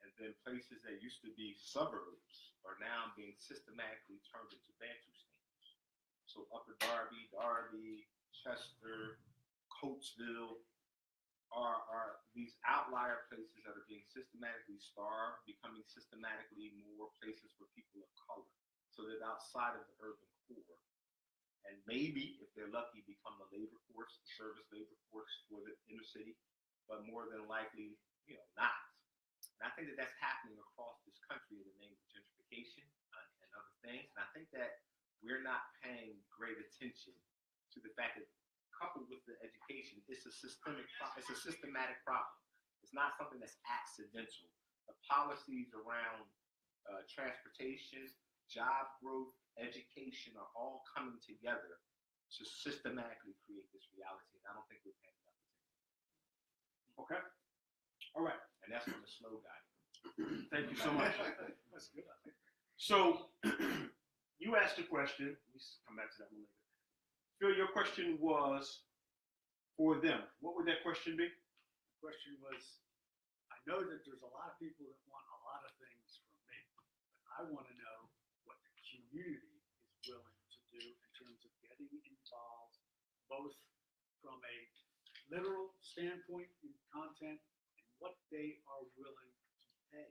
And then places that used to be suburbs are now being systematically turned into Bantustans. So Upper Darby, Chester, Coatesville are these outlier places that are being systematically starved, becoming systematically more places for people of color. So they're outside of the urban core. And maybe, if they're lucky, become the labor force, the service labor force for the inner city, but more than likely, not. And I think that that's happening across this country in the name of gentrification and other things. And I think that we're not paying great attention to the fact that, coupled with the education, it's a systematic problem. It's not something that's accidental. The policies around transportation, job growth, education are all coming together to systematically create this reality. And I don't think we're paying enough attention.
Okay. All right.
And that's from the slow guy.
Thank you so much.
That's good.
So you asked a question. We come back to that one later. Phil, your question was for them. What would that question be?
The question was, I know that there's a lot of people that want a lot of things from me, but I want to know what the community is willing to do in terms of getting involved, both from a literal standpoint in content and what they are willing to pay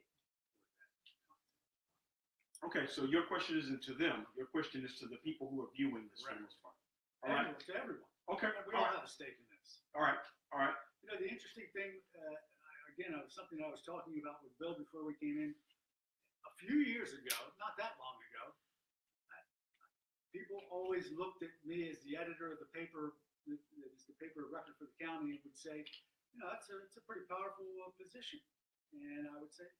for that content.
Okay, so your question isn't to them. Your question is to the people who are viewing this for the most part. All right.
To everyone.
Okay.
We all have a stake in this.
All right. All right.
You know, the interesting thing, again, something I was talking about with Bill before we came in. A few years ago, not that long ago, people always looked at me as the editor of the paper, that is the paper of record for the county, and would say, you know, it's a pretty powerful position. And I would say,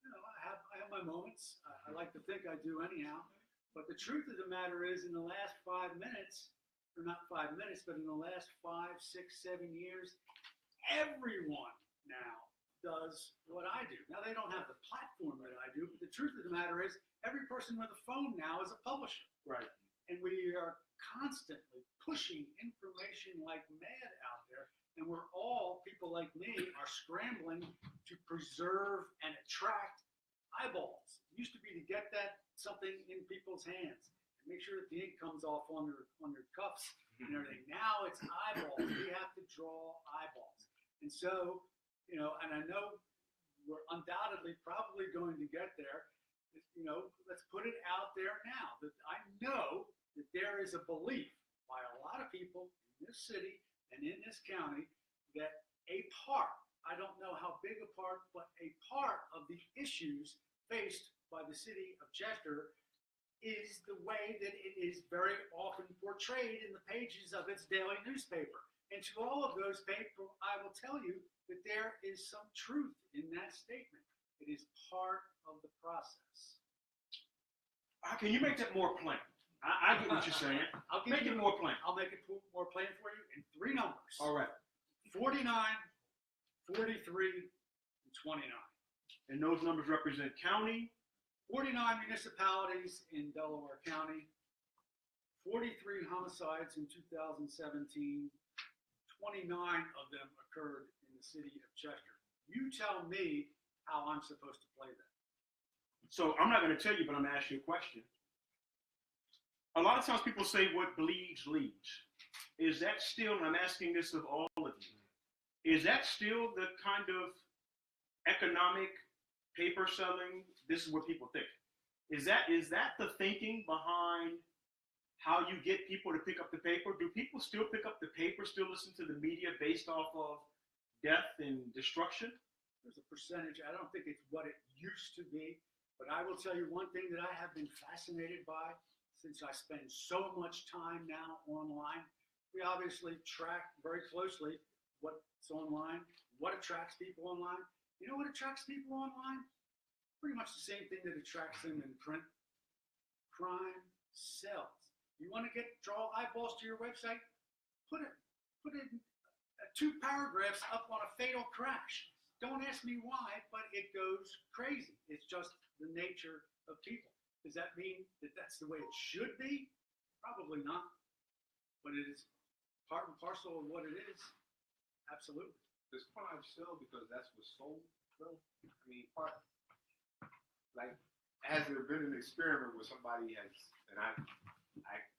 you know, I have my moments. I like to think I do anyhow. But the truth of the matter is, in the last 5 minutes, or not 5 minutes, but in the last 5, 6, 7 years, everyone now does what I do. Now, they don't have the platform that I do, but the truth of the matter is, every person with a phone now is a publisher.
Right.
And we are constantly pushing information like mad out there. And we're all, people like me, are scrambling to preserve and attract eyeballs. It used to be to get that something in people's hands and make sure that the ink comes off on their cuffs and everything. Now it's eyeballs. We have to draw eyeballs. And so, you know, and I know we're undoubtedly probably going to get there. You know, let's put it out there now that I know that there is a belief by a lot of people in this city and in this county that a part, I don't know how big a part, but a part of the issues faced by the city of Chester is the way that it is very often portrayed in the pages of its daily newspaper. And to all of those people, I will tell you that there is some truth in that statement. It is part of the process.
Can you make that more plain? I get what you're saying.
I'll
Make it more plain.
I'll make it more plain for you in 3 numbers.
All right.
49, 43, and 29.
And those numbers represent county.
49 municipalities in Delaware County, 43 homicides in 2017, 29 of them occurred in the city of Chester. You tell me how I'm supposed to play that.
So I'm not going to tell you, but I'm going to ask you a question. A lot of times people say what bleeds leads. Is that still, and I'm asking this of all of you, is that still the kind of economic paper selling? This is what people think. Is that the thinking behind how you get people to pick up the paper? Do people still pick up the paper, still listen to the media based off of death and destruction?
There's a percentage. I don't think it's what it used to be, but I will tell you one thing that I have been fascinated by since I spend so much time now online. We obviously track very closely what's online, what attracts people online. You know what attracts people online? Pretty much the same thing that attracts them in print. Crime sells. You want to draw eyeballs to your website? Put in 2 paragraphs up on a fatal crash. Don't ask me why, but it goes crazy. It's just the nature of people. Does that mean that that's the way it should be? Probably not. But it is part and parcel of what it is. Absolutely.
Does crime sell because that's what's sold? Well, I mean, has there been an experiment where somebody has, and I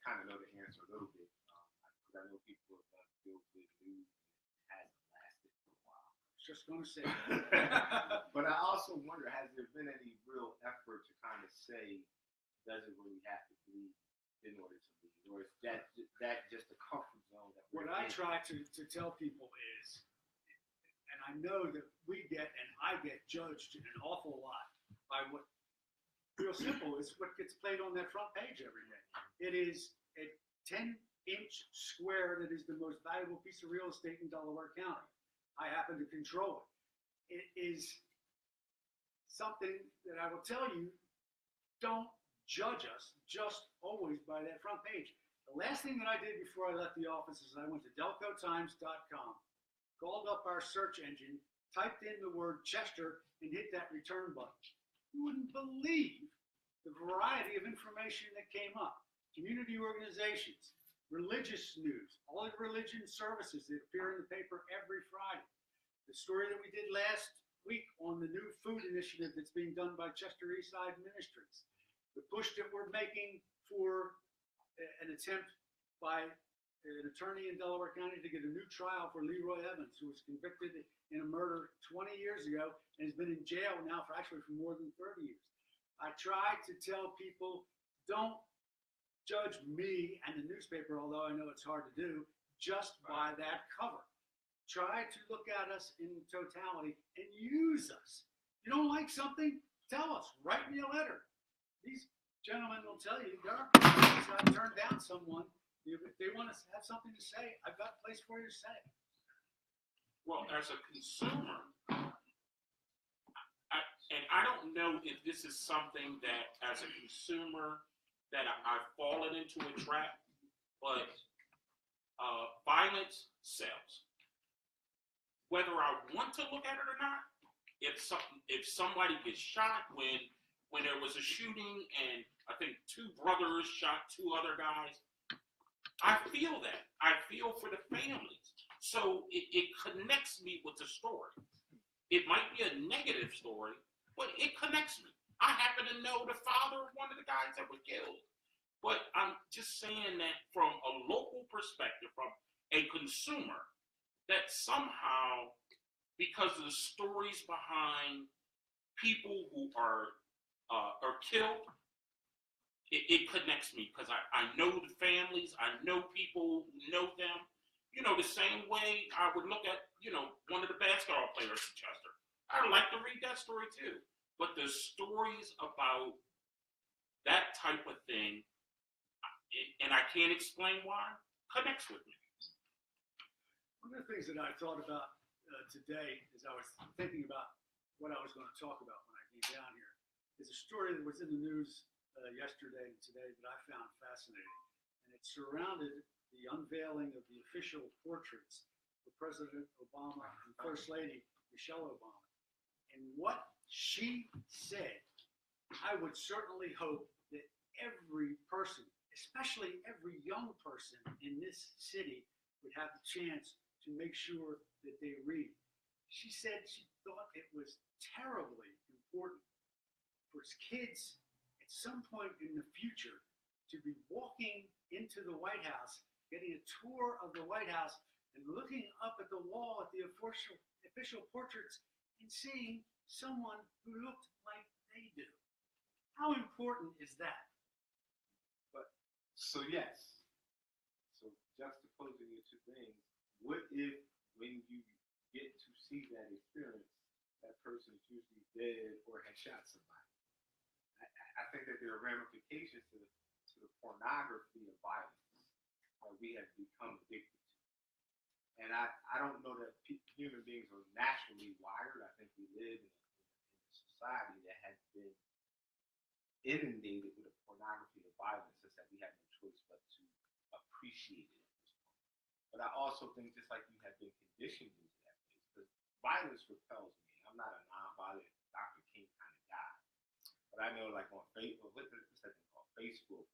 kind of know the answer a little bit, because I know people have done feel good news and it hasn't lasted for a while.
Just going to say.
But I also wonder, has there been any real effort to kind of say, does it really have to bleed in order to bleed? Or is that just a comfort zone that we're
What I
in?
try to tell people is, and I know that we get, and I get judged an awful lot by what, real simple, is what gets played on that front page every day. It is a 10-inch square that is the most valuable piece of real estate in Delaware County. I happen to control it. It is something that I will tell you, don't judge us just always by that front page. The last thing that I did before I left the office is I went to delcotimes.com, called up our search engine, typed in the word Chester, and hit that return button. You wouldn't believe the variety of information that came up. Community organizations, religious news, all the religion services that appear in the paper every Friday. The story that we did last week on the new food initiative that's being done by Chester Eastside Ministries. The push that we're making for an attempt by an attorney in Delaware County to get a new trial for Leroy Evans, who was convicted in a murder 20 years ago and has been in jail now for more than 30 years. I try to tell people, don't judge me and the newspaper, although I know it's hard to do. just by that cover. Try to look at us in totality and use us. You don't like something? Tell us. Write me a letter. These gentlemen will tell you, there are places I've turned down someone. If they want to have something to say, I've got a place for you to say it.
Well, as a consumer, I don't know if this is something that, as a consumer, that I've fallen into a trap, but violence sells. Whether I want to look at it or not, if somebody gets shot when there was a shooting and I think 2 brothers shot 2 other guys, I feel that. I feel for the families. So it connects me with the story. It might be a negative story, but it connects me. I happen to know the father of one of the guys that were killed. But I'm just saying that from a local perspective, from a consumer, that somehow, because of the stories behind people who are killed, it connects me because I know the families, I know people who know them. You know, the same way I would look at, one of the basketball players in Chester. I'd like to read that story too. But the stories about that type of thing, and I can't explain why, connects with me.
One of the things that I thought about today as I was thinking about what I was going to talk about when I came down here is a story that was in the news yesterday and today that I found fascinating. And it surrounded the unveiling of the official portraits of President Obama and First Lady Michelle Obama. And what she said, I would certainly hope that every person, especially every young person in this city, would have the chance to make sure that they read. She said she thought it was terribly important for kids at some point in the future to be walking into the White House, getting a tour of the White House, and looking up at the wall at the official portraits and seeing someone who looked like they do. How important is that?
So yes. So juxtaposing the 2 things, what if when you get to see that experience, that person is usually dead or has shot somebody? I think that there are ramifications to the pornography of violence that we have become addicted to. And I don't know that human beings are naturally wired. I think we live in a society that has been inundated with a pornography of violence, such that we have no choice but to appreciate it at this point. But I also think just like you have been conditioned into that place, because violence repels me. I'm not a non-violent Dr. King kind of guy. But I know, like on Facebook, what's that thing called? Facebook,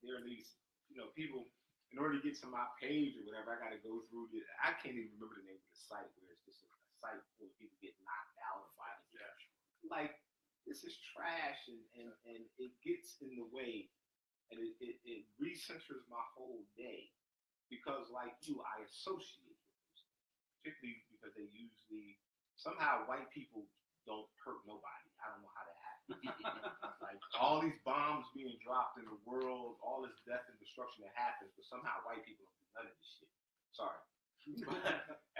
there are these, people, in order to get to my page or whatever, I got to go through I can't even remember the name of the site, where it's just a site full of people getting knocked out or fighting. Yeah. Like, this is trash, and it gets in the way, and it recenters my whole day, because like you, I associate with this, particularly because they usually, somehow white people don't hurt nobody. I don't know how that happens. Like, all these bombs being dropped in the world, all this death and destruction that happens, but somehow white people don't do none of this shit. Sorry.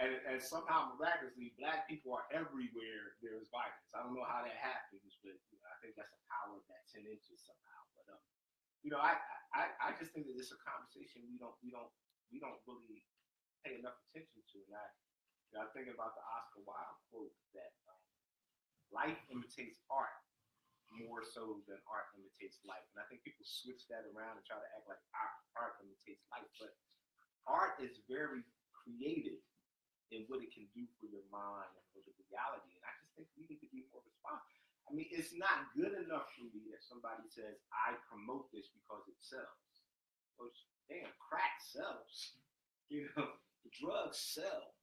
and somehow miraculously, black people are everywhere there is violence. I don't know how that happens, but I think that's a power that's in it somehow. But I just think that it's a conversation we don't really pay enough attention to. And I think about the Oscar Wilde quote that life imitates art more so than art imitates life. And I think people switch that around and try to act like art imitates life, but art is very creative in what it can do for your mind and for the reality. And I just think we need to be more responsible. I mean, it's not good enough for me that somebody says, I promote this because it sells. Well, damn, crack sells. Drugs sell.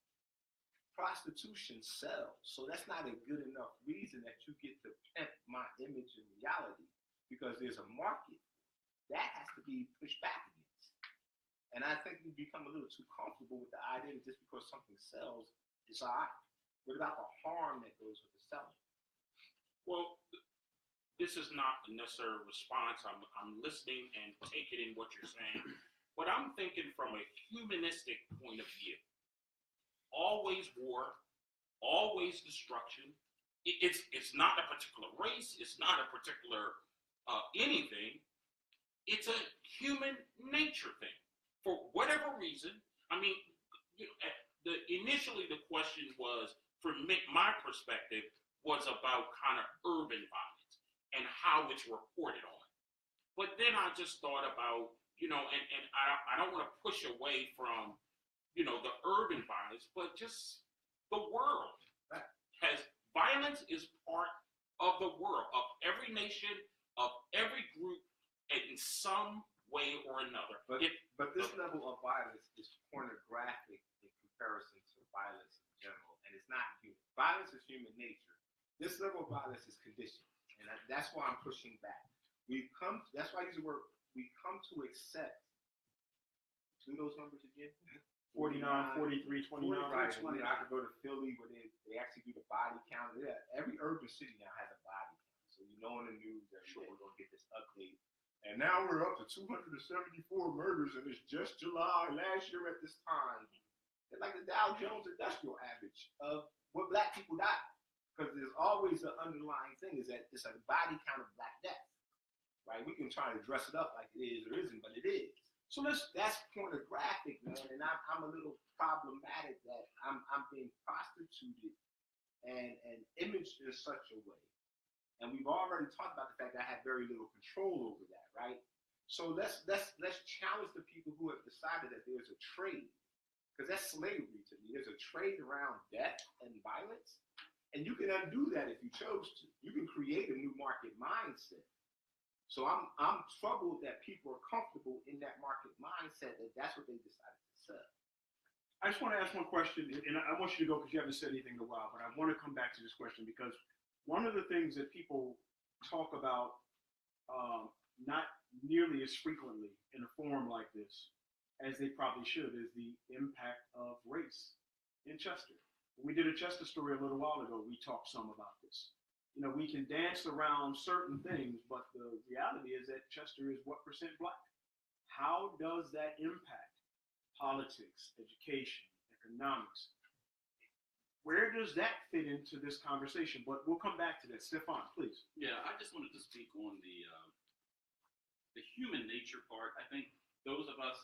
Prostitution sells. So that's not a good enough reason that you get to pimp my image in reality, because there's a market. That has to be pushed back against. And I think we become a little too comfortable with the idea that just because something sells, it's all right. What about the harm that goes with the selling?
Well, this is not a necessary response. I'm listening and taking in what you're saying. but I'm thinking from a humanistic point of view. Always war, always destruction. It's not a particular race. It's not a particular anything. It's a human nature thing. For whatever reason, I mean, initially the question was, from my perspective, was about kind of urban violence and how it's reported on. But then I just thought about, and I don't want to push away from, the urban violence, but just the world violence is part of the world, of every nation, of every group, in some way or another.
But this level of violence is pornographic in comparison to violence in general, and it's not human. Violence is human nature. This level of violence is conditioned, and that's why I'm pushing back. That's why I use the word, we come to accept. Do those numbers again?
49, 43, 29.
Right. I could go to Philly where they actually do the body count. Yeah, every urban city now has a body count. So in the news every day we're going to get this update. And now we're up to 274 murders, and it's just July last year at this time. It's like the Dow Jones Industrial Average of what black people die. Because there's always an underlying thing is that it's a body count of black death. Right? We can try to dress it up like it is or isn't, but it is. So that's pornographic, man, and I'm a little problematic that I'm being prostituted and imaged in such a way. And we've already talked about the fact that I have very little control over that, right? So let's challenge the people who have decided that there's a trade, because that's slavery to me. There's a trade around death and violence, and you can undo that if you chose to. You can create a new market mindset. So I'm troubled that people are comfortable in that market mindset that that's what they decided to sell.
I just want to ask one question, and I want you to go because you haven't said anything in a while, but I want to come back to this question because one of the things that people talk about not nearly as frequently in a forum like this as they probably should is the impact of race in Chester. When we did a Chester story a little while ago, we talked some about this. We can dance around certain things, but the reality is that Chester is what % black? How does that impact politics, education, economics? Where does that fit into this conversation? But we'll come back to that. Stefan, please.
Yeah, I just wanted to speak on the human nature part. I think those of us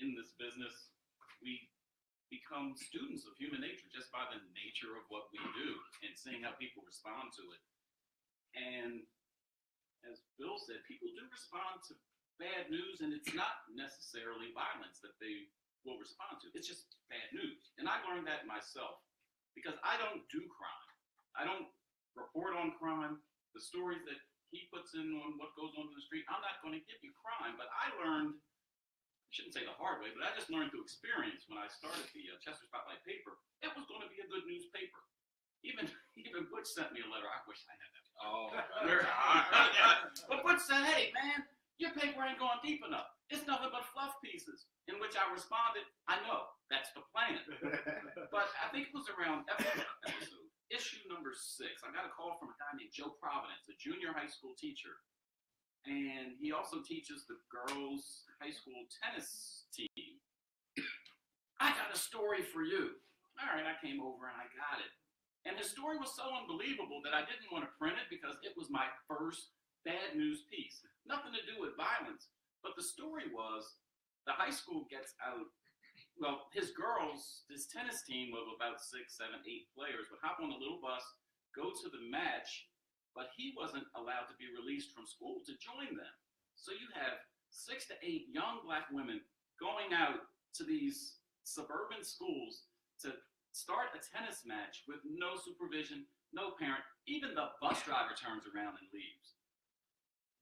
in this business, we become students of human nature just by the nature of what we do and seeing how people respond to it. And as Bill said, people do respond to bad news, and it's not necessarily violence that they will respond to. It's just bad news. And I learned that myself because I don't do crime. I don't report on crime. The stories that he puts in on what goes on in the street, I'm not going to give you crime, but I learned, I shouldn't say the hard way, but I just learned through experience when I started the Chester Spotlight paper, it was going to be a good newspaper. Even Butch sent me a letter. I wish I had that.
Oh.
But Butch said, hey, man, your paper ain't going deep enough. It's nothing but fluff pieces. In which I responded, I know, that's the plan. But I think it was around issue number 6. I got a call from a guy named Joe Providence, a junior high school teacher. And he also teaches the girls' high school tennis team. I got a story for you. All right, I came over and I got it. And the story was so unbelievable that I didn't want to print it because it was my first bad news piece. Nothing to do with violence. But the story was the high school gets out. Well, his tennis team of about 6, 7, 8 players would hop on a little bus, go to the match, but he wasn't allowed to be released from school to join them. So you have 6 to 8 young black women going out to these suburban schools to start a tennis match with no supervision, no parent. Even the bus driver turns around and leaves.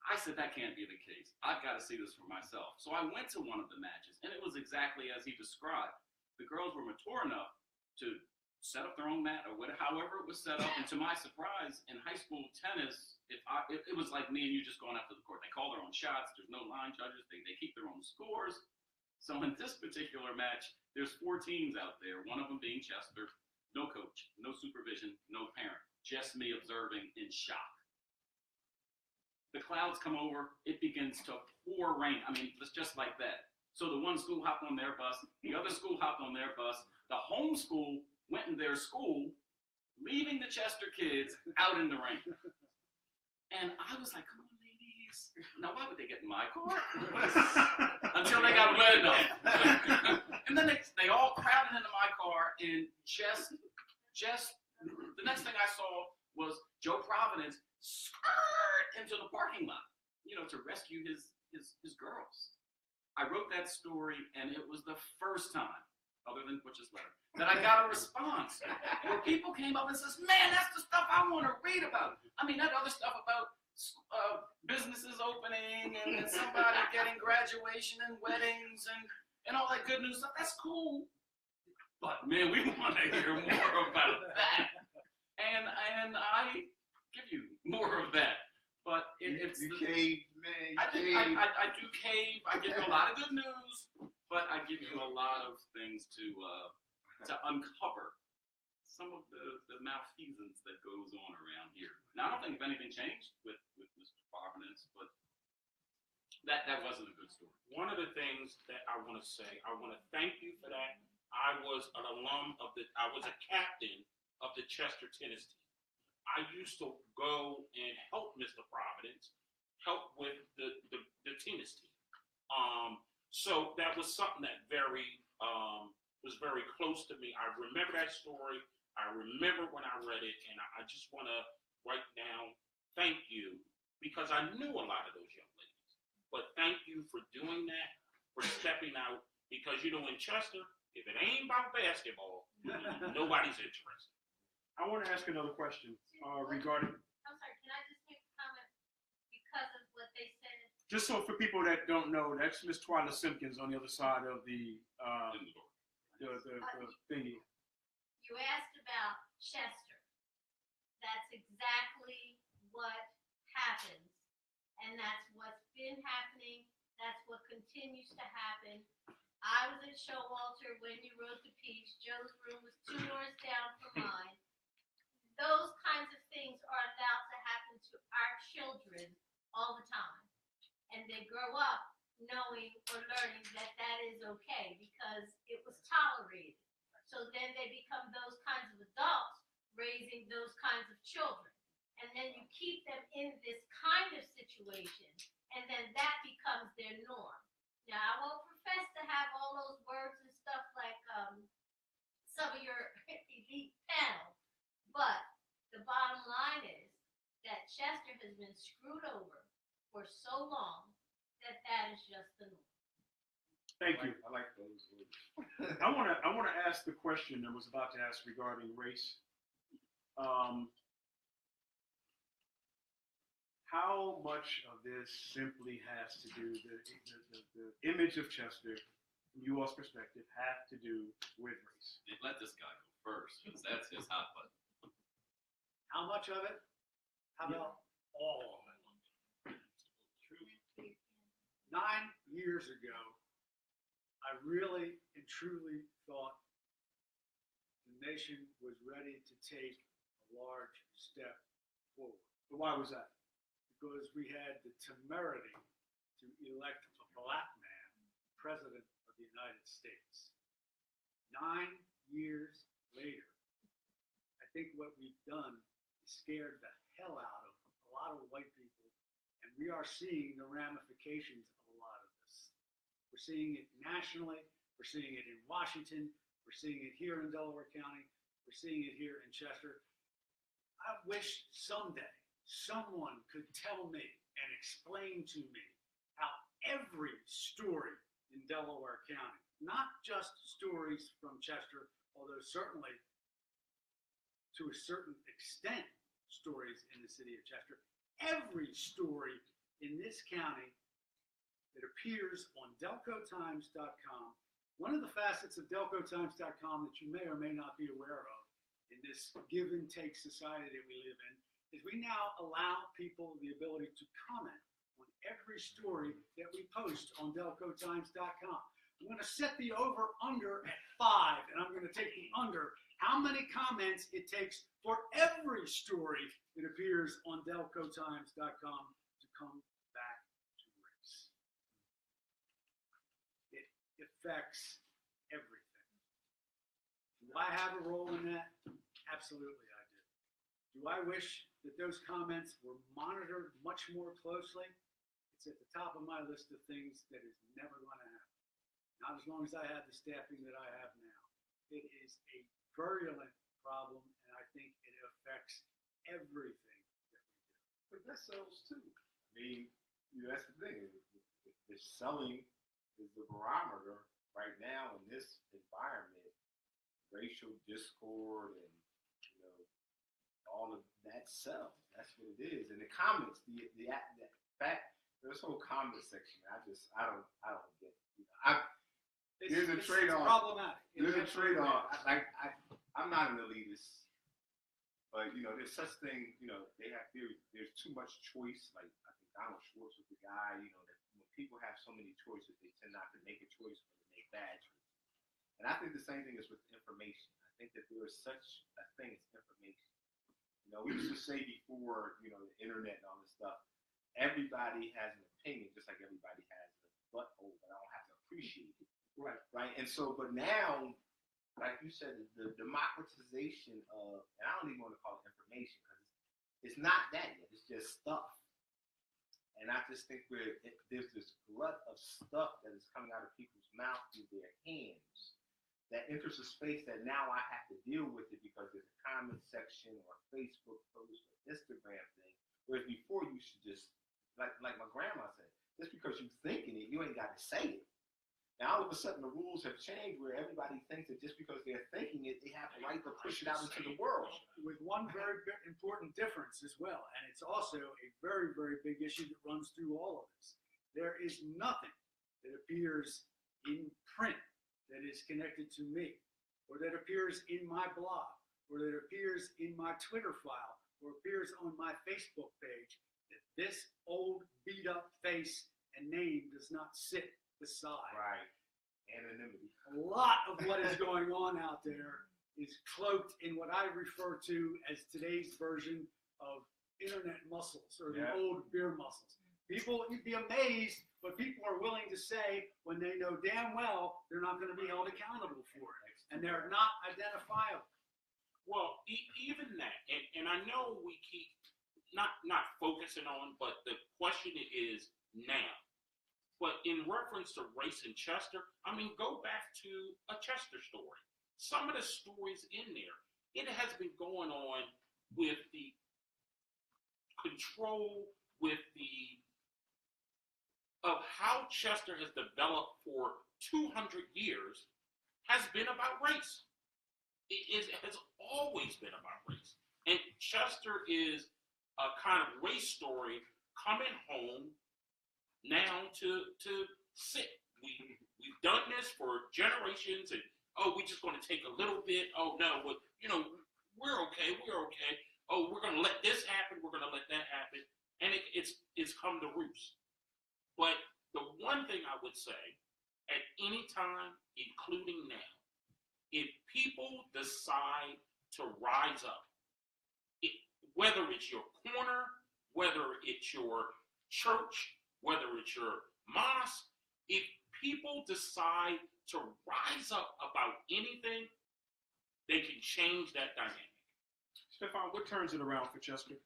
I said, that can't be the case. I've got to see this for myself. So I went to one of the matches, and it was exactly as he described. The girls were mature enough to set up their own mat or however it was set up. And to my surprise, in high school tennis, it was like me and you just going out to the court. They call their own shots. There's no line judges. They keep their own scores. So in this particular match, there's 4 teams out there, one of them being Chester. No coach, no supervision, no parent. Just me observing in shock. The clouds come over. It begins to pour rain. I mean, it's just like that. So the one school hopped on their bus, the other school hopped on their bus, the home school went in their school, leaving the Chester kids out in the rain. And I was like, come on, ladies. Now, why would they get in my car? Until they got wet enough. And then they all crowded into my car, and just the next thing I saw was Joe Providence skirt into the parking lot, to rescue his girls. I wrote that story, and it was the first time, other than Butch's letter, that I got a response where people came up and says, man, that's the stuff I want to read about. I mean, that other stuff about businesses opening and somebody getting graduation and weddings and all that good news stuff, that's cool. But man, we want to hear more about that. And I give you more of that. But it's
you cave, man.
I do cave. I give you a lot of good news, but I give you a lot of things to uncover some of the malfeasance that goes on around here. Now, I don't think if anything changed with Mr. Providence, but that wasn't a good story.
One of the things that I want to say, I want to thank you for that. I was an alum I was a captain of the Chester tennis team. I used to go and help Mr. Providence, help with the tennis team. So that was something that was very close to me. I remember that story. I remember when I read it, and I just want to write down thank you, because I knew a lot of those young ladies. But thank you for doing that, for stepping out, because in Chester, if it ain't about basketball, nobody's interested.
I want to ask another question regarding.
I'm sorry, can I just make a comment because of what they said?
Just so for people that don't know, that's Miss Twyla Simpkins on the other side of the thingy.
You asked about Chester. That's exactly what happens, and that's what's been happening. That's what continues to happen. I was at Showalter when you wrote the piece. Joe's room was 2 doors down from mine. Those kinds of things are allowed to happen to our children all the time. And they grow up knowing or learning that that is okay because it was tolerated. So then they become those kinds of adults raising those kinds of children. And then you keep them in this kind of situation, and then that becomes their norm. Now, I won't profess to have all those words and stuff like some of your elite panel, but the bottom line is that Chester has been screwed over for so long that that is just the norm.
Thank you.
I like those words.
I want to ask the question I was about to ask regarding race. How much of this simply has to do the image of Chester, from you all's perspective, have to do with race?
Let this guy go first, because that's his hot button.
How much of it? How about all of it? 9 years ago, I really and truly thought the nation was ready to take a large step forward.
But why was that?
Because we had the temerity to elect a black man president of the United States. 9 years later, I think what we've done is scared the hell out of a lot of white people, and we are seeing the ramifications of a lot of this. We're seeing it nationally, we're seeing it in Washington, we're seeing it here in Delaware County, we're seeing it here in Chester. I wish someday someone could tell me and explain to me how every story in Delaware County, not just stories from Chester, although certainly to a certain extent stories in the city of Chester, every story in this county that appears on DelcoTimes.com. One of the facets of DelcoTimes.com that you may or may not be aware of in this give and take society that we live in is we now allow people the ability to comment on every story that we post on DelcoTimes.com. I'm going to set the over-under at 5, and I'm going to take the under. How many comments it takes for every story that appears on DelcoTimes.com to come back to race. It affects everything. Do I have a role in that? Absolutely I do. Do I wish that those comments were monitored much more closely? It's at the top of my list of things that is never going to happen. Not as long as I have the staffing that I have now. It is a virulent problem, and I think it affects everything that we do.
But that sells too. I mean, that's the thing. The selling is the barometer right now in this environment. Racial discord and all of that sells. That's what it is. And the comments, the fact, this whole comment section, I don't get. There's a trade-off.
It's problematic.
There's a trade-off. I'm not an elitist, but there's such thing. There's too much choice. Like I think Donald Schwartz was the guy. That when people have so many choices, they tend not to make a choice, but to make bad choices. And I think the same thing is with information. I think that there is such a thing as information. We used to say before, the internet and all this stuff, everybody has an opinion, just like everybody has a butthole, but I don't have to appreciate it. Right. And so, but now, like you said, the democratization of, and I don't even want to call it information because it's not that yet. It's just stuff. And I just think there's this glut of stuff that is coming out of people's mouths through their hands that enters a space that now I have to deal with it because there's a comment section or a Facebook post or Instagram thing. Whereas before you should just, like my grandma said, just because you're thinking it, you ain't got to say it. Now, all of a sudden, the rules have changed where everybody thinks that just because they're thinking it, they have the right to push it out into the world.
With one very important difference as well, and it's also a very, very big issue that runs through all of this. There is nothing that appears in print that is connected to me, or that appears in my blog, or that appears in my Twitter file, or appears on my Facebook page, that this old beat-up face and name does not sit beside.
Right. Anonymity.
A lot of what is going on out there is cloaked in what I refer to as today's version of internet muscles, or the old beer muscles. People, you'd be amazed, but people are willing to say when they know damn well they're not going to be held accountable for it, and they're not identifiable.
Well, even that, and I know we keep not focusing on, but the question is now. But in reference to race in Chester, I mean, go back to a Chester story. Some of the stories in there, it has been going on with the control, with the of how Chester has developed for 200 years has been about race. It has always been about race. And Chester is a kind of race story coming home now to sit. We've done this for generations, and we're just going to take a little bit. Oh no, well, we're okay. Oh, we're going to let this happen. We're going to let that happen, and it's come to roost. But the one thing I would say, at any time, including now, if people decide to rise up, whether it's your corner, whether it's your church, whether it's your mosque, if people decide to rise up about anything, they can change that dynamic.
Stefan, what turns it around for Chester?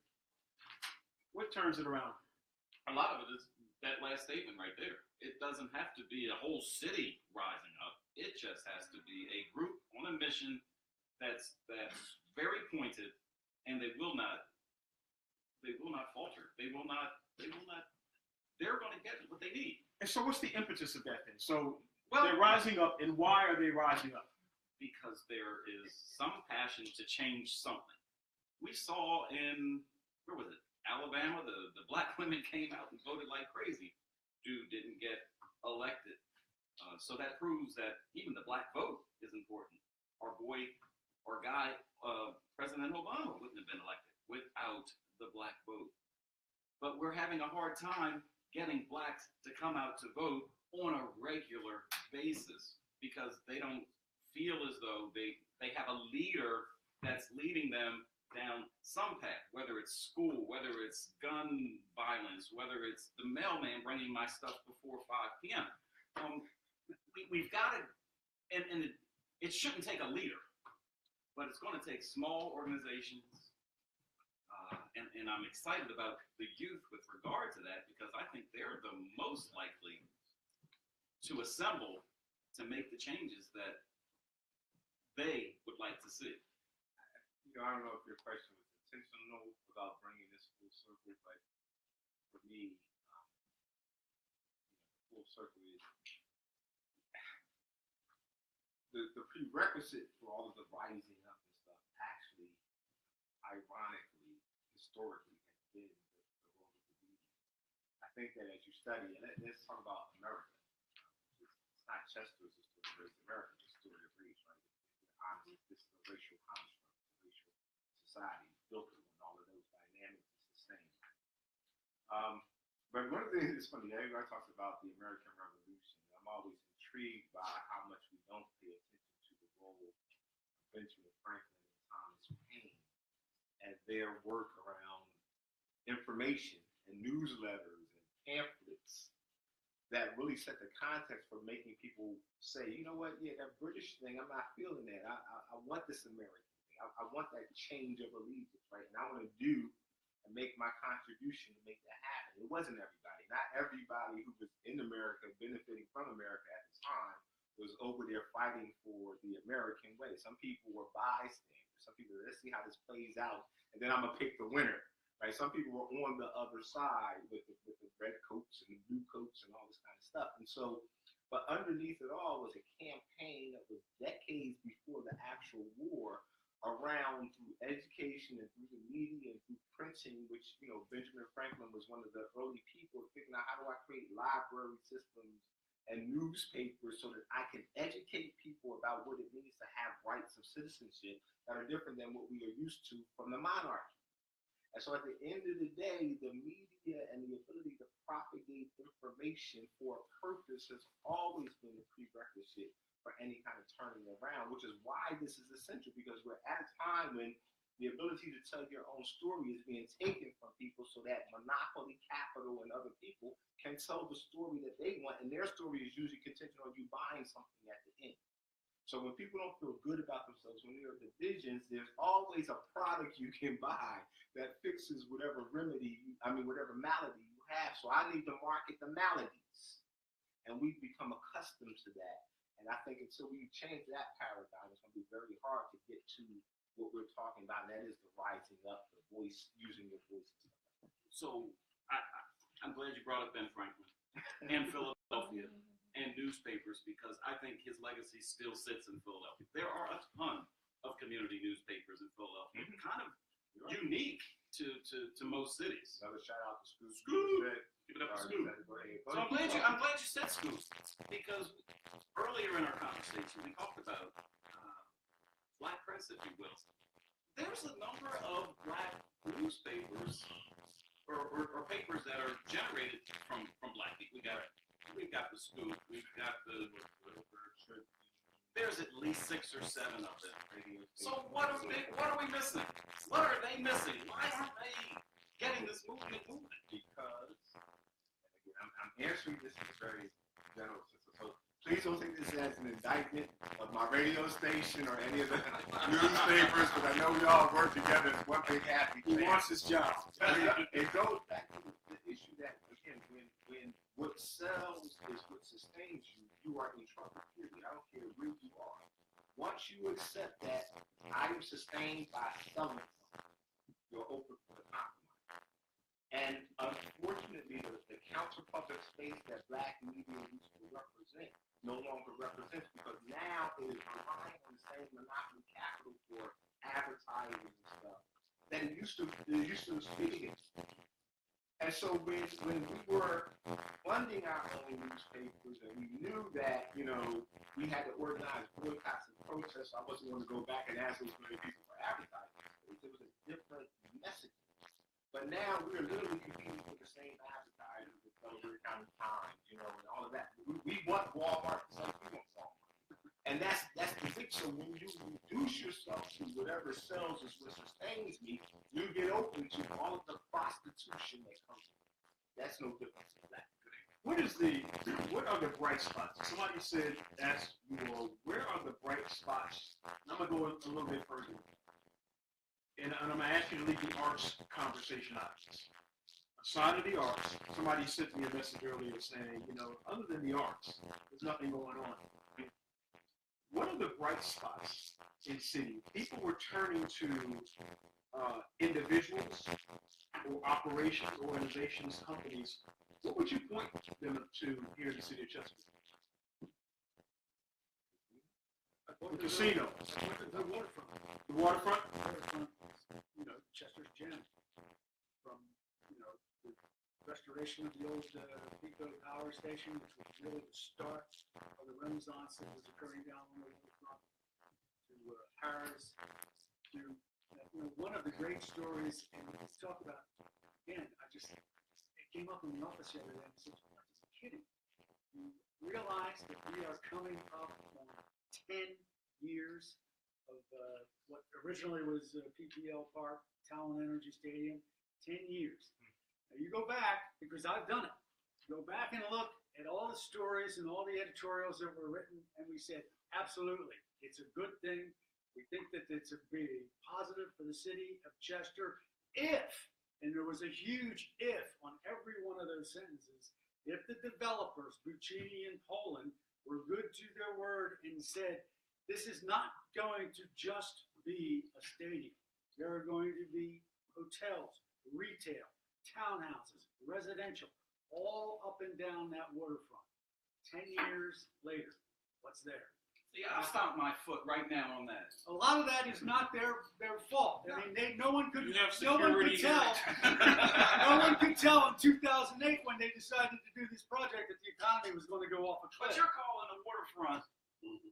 What turns it around?
A lot of it is that last statement right there. It doesn't have to be a whole city rising up. It just has to be a group on a mission that's very pointed, and they will not falter. They're going to get what they need.
And so what's the impetus of that then? So they're rising up, and why are they rising up?
Because there is some passion to change something. We saw in, where was it, Alabama, the black women came out and voted like crazy. Dude didn't get elected. So that proves that even the black vote is important. Our guy, President Obama wouldn't have been elected without the black vote. But we're having a hard time getting blacks to come out to vote on a regular basis because they don't feel as though they have a leader that's leading them down some path, whether it's school, whether it's gun violence, whether it's the mailman bringing my stuff before 5 p.m. we've got to, and it shouldn't take a leader, but it's going to take small organizations. And I'm excited about the youth with regard to that, because I think they're the most likely to assemble to make the changes that they would like to see.
You know, I don't know if your question was intentional about bringing this full circle, but for me, full circle is the prerequisite for all of the rising up and stuff. Actually, ironically, historically, has been the role of the media. I think that as you study, and let's talk about America. It's not Chester's story of race, America, it's the story of race, right? Honestly, this is a racial construct, a racial society built on all of those dynamics is the same. But one of the things that's funny, everybody talks about the American Revolution. I'm always intrigued by how much we don't pay attention to the role of Benjamin Franklin and Thomas Paine and their work around information and newsletters and pamphlets that really set the context for making people say, you know what, yeah, that British thing, I'm not feeling that. I want this American thing. I want that change of allegiance, right? And I want to do and make my contribution to make that happen. It wasn't everybody. Not everybody who was in America, benefiting from America at the time, was over there fighting for the American way. Some people were bystanders. Some people, let's see how this plays out, and then I'm going to pick the winner. Right? Some people were on the other side with the red coats and the blue coats and all this kind of stuff. And so, but underneath it all was a campaign that was decades before the actual war, around through education and through the media and through printing, which, you know, Benjamin Franklin was one of the early people figuring out, how do I create library systems and newspapers so that I can educate people about what it means to have rights of citizenship that are different than what we are used to from the monarchy. And so at the end of the day, the media and the ability to propagate information for a purpose has always been a prerequisite for any kind of turning around, which is why this is essential, because we're at a time when the ability to tell your own story is being taken from people so that monopoly capital and other people can tell the story that they want, and their story is usually contingent on you buying something at the end. So when people don't feel good about themselves, when there are divisions, there's always a product you can buy that fixes whatever whatever malady you have. So I need to market the maladies. And we've become accustomed to that. And I think until we change that paradigm, it's going to be very hard to get to what we're talking about, and that is the rising up, the voice, using your voice.
So I'm glad you brought up Ben Franklin and Philadelphia and newspapers, because I think his legacy still sits in Philadelphia. There are a ton of community newspapers in Philadelphia, kind of unique to most cities.
Another shout out to Scoop.
Scoop! Give it up to Scoop. So I'm glad you said Scoop, because earlier in our conversation we talked about black press, if you will. There's a number of black newspapers or papers that are generated from black people. We've got the Scoop. We've got the. There's at least 6 or 7 of them. So what are we missing? What are they missing? Why aren't they getting this movement moving?
Because, and again, I'm answering this in a very general sense. So please don't take this as an indictment of my radio station or any of the newspapers, because I know we all work together as one big happy family.
He wants his job.
It goes back to the issue that, again, when what sells is what sustains you, you are in trouble, period. I don't care where you are. Once you accept that I am sustained by selling something, you're open for the compromise. And unfortunately, the counter-public space that black media used to represent no longer represents, because now it is relying on the same monopoly capital for advertising and stuff that it used to speak against. And so when we were funding our own newspapers and we knew that, you know, we had to organize boycotts and protests, I wasn't going to go back and ask those many people for advertising. It was a different message. But now we're literally competing for the same advertisers with Delaware County Times, you know, and all of that. We want Walmart, so we want Walmart. And that's the thing. So when you reduce yourself to whatever sells is what sustains me, you get open to all of the prostitution that comes with it. That's no different to that.
what are the bright spots? Somebody said, ask you all, where are the bright spots? And I'm gonna go a little bit further, and I'm gonna ask you to leave the arts conversation out. Aside of the arts, somebody sent me a message earlier saying, other than the arts, there's nothing going on. What are the bright spots in city? People were turning to individuals or operations, organizations, companies. What would you point them to here in the city of Chester? The casino.
The waterfront.
The waterfront?
Chester's Gym. From, the restoration of the old Pico Power Station, which was really the start of the Renaissance that was occurring down on the waterfront, to Paris, to one of the great stories, and let's talk about, again, it came up in the office the other day, and I said, I'm just kidding. You realize that we are coming up on 10 years of what originally was PPL Park, Talon Energy Stadium, 10 years. Now you go back, because I've done it, go back and look at all the stories and all the editorials that were written, and we said, absolutely, it's a good thing. We think that it's a positive for the city of Chester if, and there was a huge if on every one of those sentences, if the developers, Buccini and Poland, were good to their word and said, this is not going to just be a stadium. There are going to be hotels, retail, townhouses, residential, all up and down that waterfront. 10 years later, what's there?
See, I'll stomp my foot right now on that.
A lot of that is not their fault. I mean, no one could tell. No one could tell in 2008 when they decided to do this project that the economy was going to go off a cliff.
But you're calling the waterfront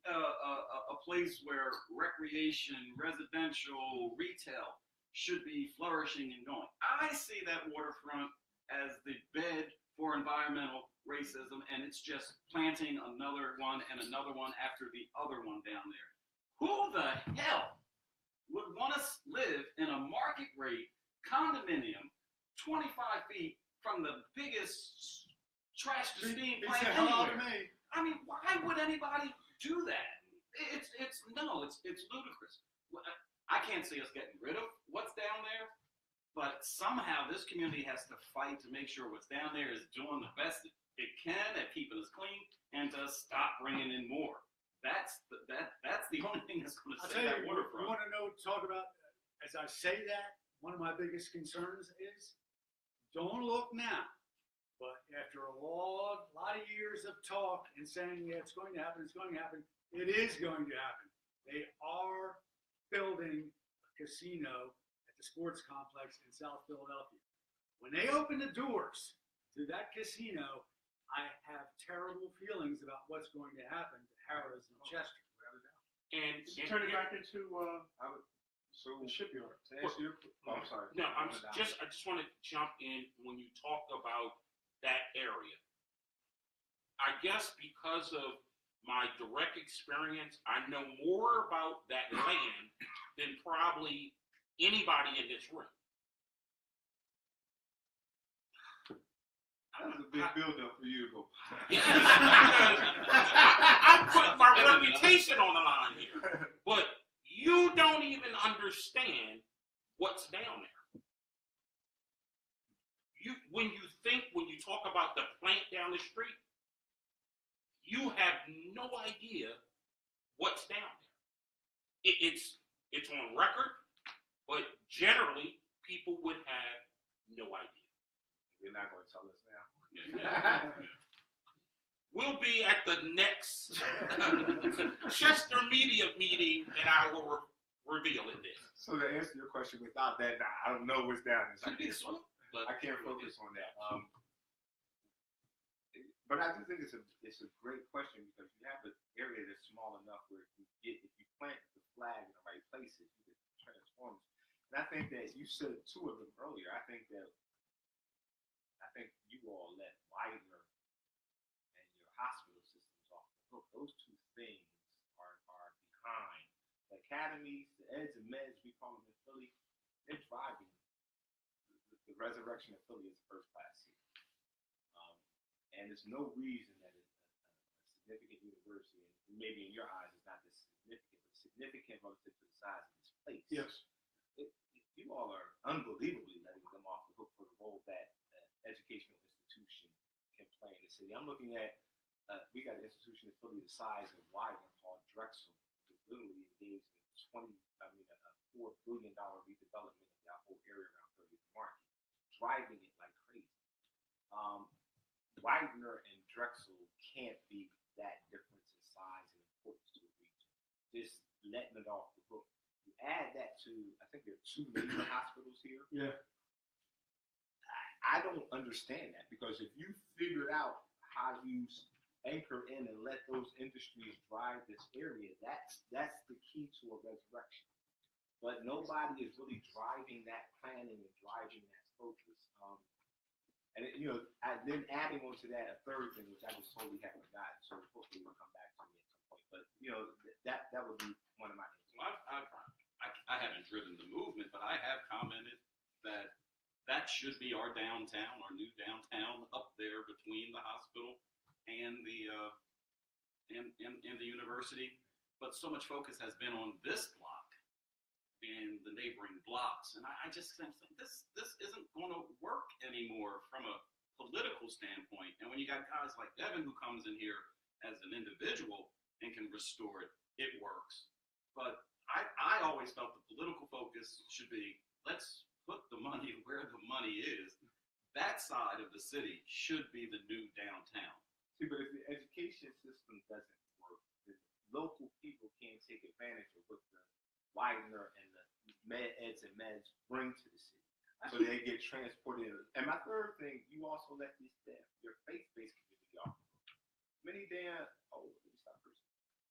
a place where recreation, residential, retail should be flourishing and going. I see that waterfront as the bed for environmental racism, and it's just planting another one and another one after the other one down there. Who the hell would want to live in a market rate condominium 25 feet from the biggest trash to steam plant anywhere? I mean, why would anybody do that? It's ludicrous. I can't see us getting rid of what's down there, but somehow this community has to fight to make sure what's down there is doing the best it can at keeping us clean and to stop bringing in more. That's the only thing that's going to save that waterfront.
You want to talk about, as I say that, one of my biggest concerns is, don't look now, but after a lot of years of talk and saying, yeah, it's going to happen, it is going to happen. They are building a casino at the sports complex in South Philadelphia. When they open the doors to that casino, I have terrible feelings about what's going to happen to Harrah's and Chester.
And
turn it back into the shipyard. To answer your, I'm sorry.
No, I just want to jump in when you talk about that area. I guess because of my direct experience, I know more about that land than probably anybody in this room.
That was a big build-up for you to go.
I'm putting my reputation on the line here. But you don't even understand what's down there. When you talk about the plant down the street, you have no idea what's down there. It's on record, but generally people would have no idea.
You're not going to tell us now.
We'll be at the next Chester Media meeting, and I will reveal it then.
So to answer your question, without that, I don't know what's down there. I can't focus on that. But I do think it's a great question because you have an area that's small enough where if you plant the flag in the right places, you can transform it. And I think that you said two of them earlier. I think you all let Widener and your hospital systems off the hook. Those two things are behind. The academies, the eds and meds, we call them in Philly, they're driving the resurrection of Philly as a first-class city. And there's no reason that a significant university, and maybe in your eyes it's not this significant, but significant relative to the size of this place.
Yes.
You all are unbelievably letting them off the hook for the role that educational institution can play in the city. I'm looking at, we got an institution in Philly the size of Widener called Drexel, which is literally engaged in a $4 billion redevelopment of that whole area around 30th Market, driving it like crazy. Widener and Drexel can't be that difference in size and importance to the region. Just letting it off the hook. You add that to, I think there are 2 major hospitals here.
Yeah.
I don't understand that, because if you figured out how you anchor in and let those industries drive this area, that's the key to a resurrection. But nobody is really driving that planning and driving that focus. And then adding on to that a third thing, which I just totally haven't forgotten, so hopefully it'll come back to me at some point. But that would be one of my answers.
Well, I haven't driven the movement, but I have commented that should be our downtown, our new downtown up there between the hospital and the university. But so much focus has been on this block and the neighboring blocks, and I just think this isn't going to work anymore from a political standpoint. And when you got guys like Devin who comes in here as an individual and can restore it, it works. But I always felt the political focus should be, let's put the money where the money is. That side of the city should be the new downtown.
See, but if the education system doesn't work, the local people can't take advantage of what the Widener and the eds and meds bring to the city. So they get transported in. And my third thing, you also let your faith-based community off.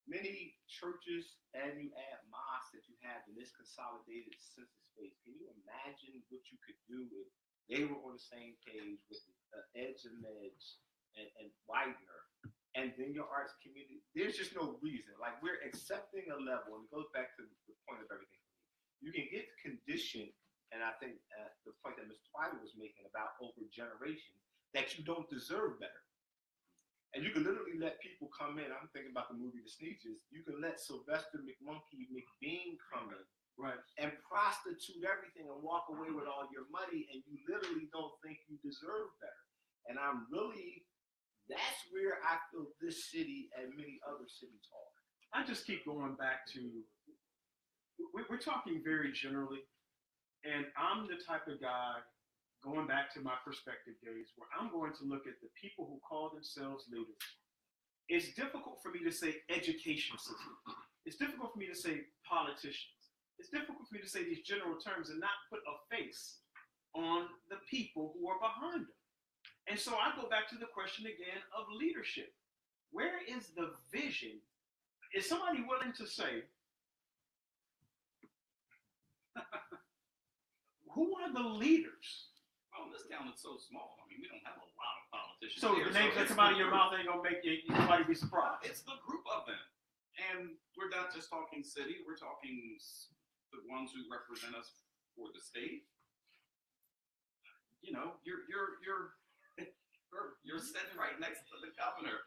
Many churches, and you add mosques that you have in this consolidated census space. Can you imagine what you could do if they were on the same page with the eds and meds and Widener, and then your arts community? There's just no reason. Like, we're accepting a level, and it goes back to the point of everything. You can get conditioned, and I think the point that Mr. Twyla was making about over generations, that you don't deserve better. And you can literally let people come in. I'm thinking about the movie The Sneakers. You can let Sylvester McBean come in,
right,
and prostitute everything and walk away with all your money, and you literally don't think you deserve better. And that's where I feel this city and many other cities are.
I just keep going back to, we're talking very generally, and I'm the type of guy, going back to my perspective days, where I'm going to look at the people who call themselves leaders. It's difficult for me to say education system. It's difficult for me to say politicians. It's difficult for me to say these general terms and not put a face on the people who are behind them. And so I go back to the question again of leadership. Where is the vision? Is somebody willing to say, who are the leaders?
Well, this town is so small. I mean, we don't have a lot of politicians.
So the names that come out of your mouth ain't gonna make anybody be surprised.
It's the group of them. And we're not just talking city, we're talking the ones who represent us for the state. You know, you're sitting right next to the governor.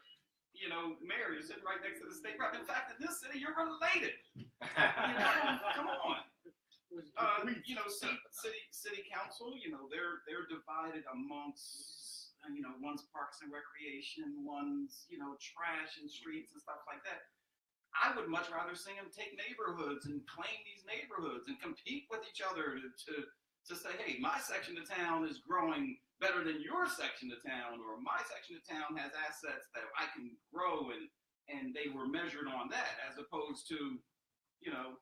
You know, mayor, you're sitting right next to the state rep. In fact, in this city, you're related. Come on. City council, they're divided amongst, one's parks and recreation, one's, trash and streets and stuff like that. I would much rather see them take neighborhoods and claim these neighborhoods and compete with each other to say, hey, my section of town is growing better than your section of town, or my section of town has assets that I can grow, and they were measured on that, as opposed to,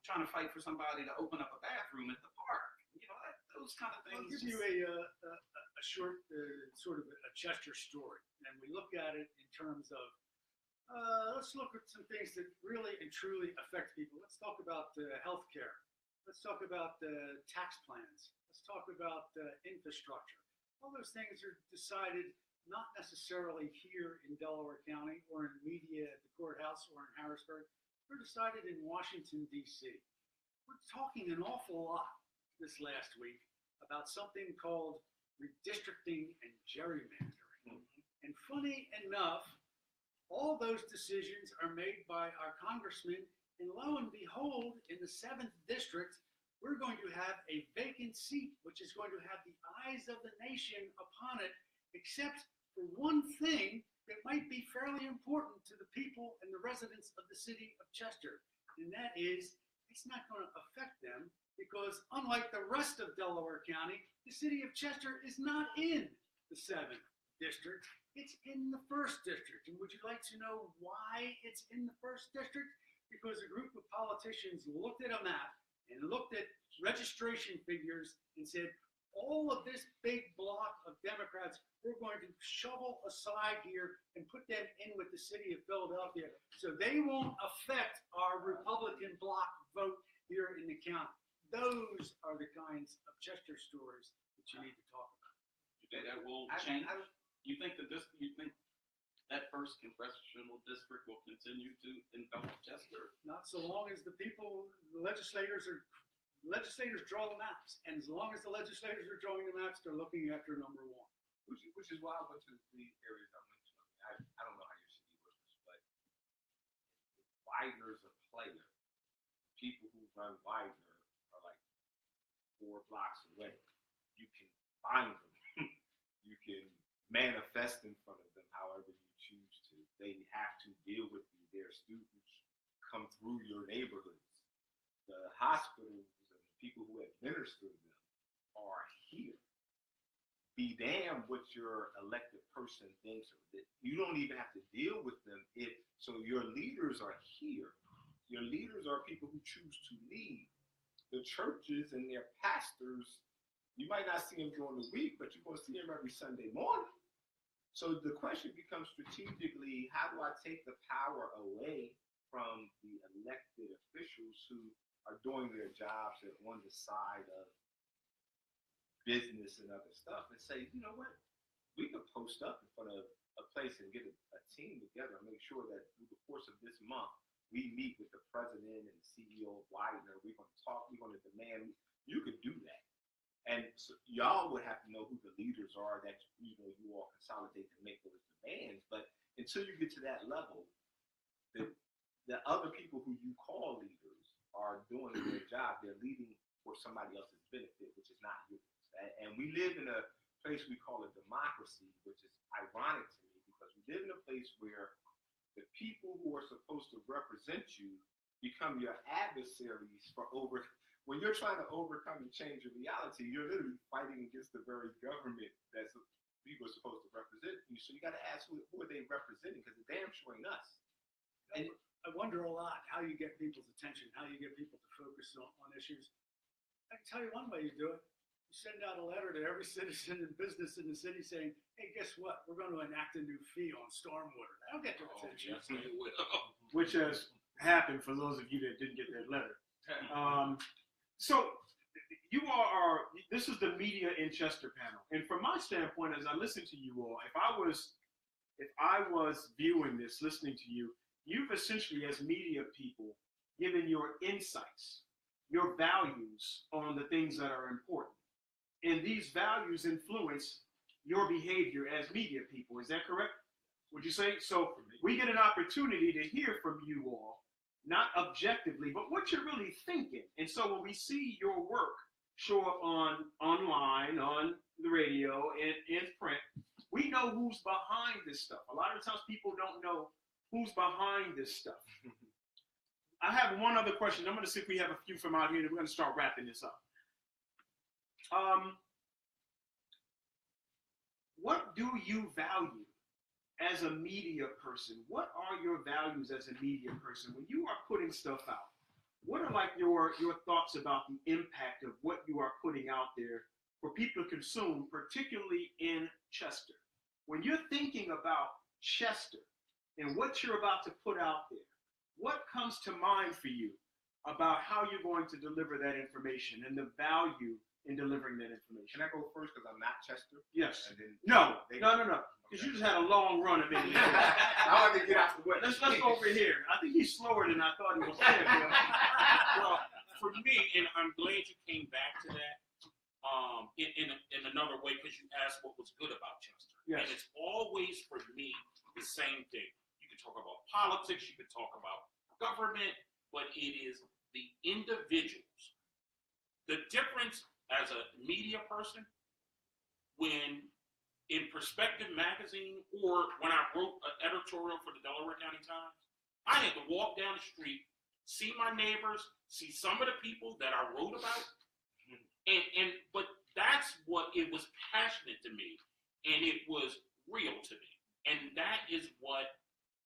trying to fight for somebody to open up a bathroom at the park. Those kind of things.
I'll give you a short sort of a Chester story, and we look at it in terms of, let's look at some things that really and truly affect people. Let's talk about healthcare. Let's talk about tax plans. Let's talk about infrastructure. All those things are decided not necessarily here in Delaware County or in media at the courthouse or in Harrisburg. They're decided in Washington, D.C. We're talking an awful lot this last week about something called redistricting and gerrymandering. And funny enough, all those decisions are made by our congressmen, and lo and behold, in the 7th district, we're going to have a vacant seat, which is going to have the eyes of the nation upon it, except for one thing that might be fairly important to the people and the residents of the city of Chester, and that is it's not going to affect them because unlike the rest of Delaware County, the city of Chester is not in the 7th district. It's in the 1st district. And would you like to know why it's in the 1st district? Because a group of politicians looked at a map and looked at registration figures and said, all of this big block of Democrats, we're going to shovel aside here and put them in with the city of Philadelphia so they won't affect our Republican bloc vote here in the county. Those are the kinds of Chester stories that you need to talk about.
You think that will change? You think that that 1st congressional district will continue to envelop Chester?
Not so long as the legislators draw the maps, and as long as the legislators are drawing the maps, they're looking after number 1.
Which is why I went to the areas I went to. I don't know how your city works, but Widener's a player. People who run Widener are like 4 blocks away. You can find them. You can manifest in front of them however you choose to. They have to deal with you. Their students come through your neighborhoods. The hospitals and the people who administer them are here. Be damned what your elected person thinks. You don't even have to deal with them. So your leaders are here. Your leaders are people who choose to lead. The churches and their pastors, you might not see them during the week, but you're going to see them every Sunday morning. So the question becomes strategically, how do I take the power away from the elected officials who are doing their jobs on the side of business and other stuff, and say, you know what, we could post up in front of a place and get a team together and make sure that through the course of this month, we meet with the president and the CEO of Widener. We're going to talk, we're going to demand. You could do that. And so y'all would have to know who the leaders are that you all consolidate to make those demands. But until you get to that level, the other people who you call leaders are doing their job. They're leading for somebody else's benefit, which is not yours. And we live in a place we call a democracy, which is ironic to me because we live in a place where the people who are supposed to represent you become your adversaries when you're trying to overcome and change your reality, you're literally fighting against the very government that's people are supposed to represent you. So you got to ask who are they representing, because they're damn sure ain't us.
And I wonder a lot how you get people's attention, how you get people to focus on issues. I can tell you one way you do it. You send out a letter to every citizen and business in the city saying, hey, guess what? We're going to enact a new fee on stormwater. That'll get their attention.
Yes, it will.
Which has happened for those of you that didn't get that letter. So you all are, this is the Media in Chester panel. And from my standpoint, as I listen to you all, if I was viewing this, listening to you, you've essentially, as media people, given your insights, your values on the things that are important. And these values influence your behavior as media people. Is that correct? Would you say? So we get an opportunity to hear from you all, not objectively, but what you're really thinking. And so when we see your work show up online, on the radio, and in print, we know who's behind this stuff. A lot of times people don't know who's behind this stuff. I have one other question. I'm going to see if we have a few from out here, and we're going to start wrapping this up. What do you value as a media person? What are your values as a media person? When you are putting stuff out, what are like your thoughts about the impact of what you are putting out there for people to consume, particularly in Chester? When you're thinking about Chester and what you're about to put out there, what comes to mind for you about how you're going to deliver that information and the value in delivering that information?
Can I go first because I'm not Chester?
Yes.
And then
No. Because you just had a long run of it.
I want to get out the way.
Let's go over here. I think he's slower than I thought he was.
Well, for me, and I'm glad you came back to that in another way, because you asked what was good about Chester.
Yes.
And it's always, for me, the same thing. You can talk about politics, you can talk about government, but it is the individuals. The difference as a media person, when in Perspective Magazine, or when I wrote an editorial for the Delaware County Times, I had to walk down the street, see my neighbors, see some of the people that I wrote about, but that's what it was passionate to me, and it was real to me, and that is what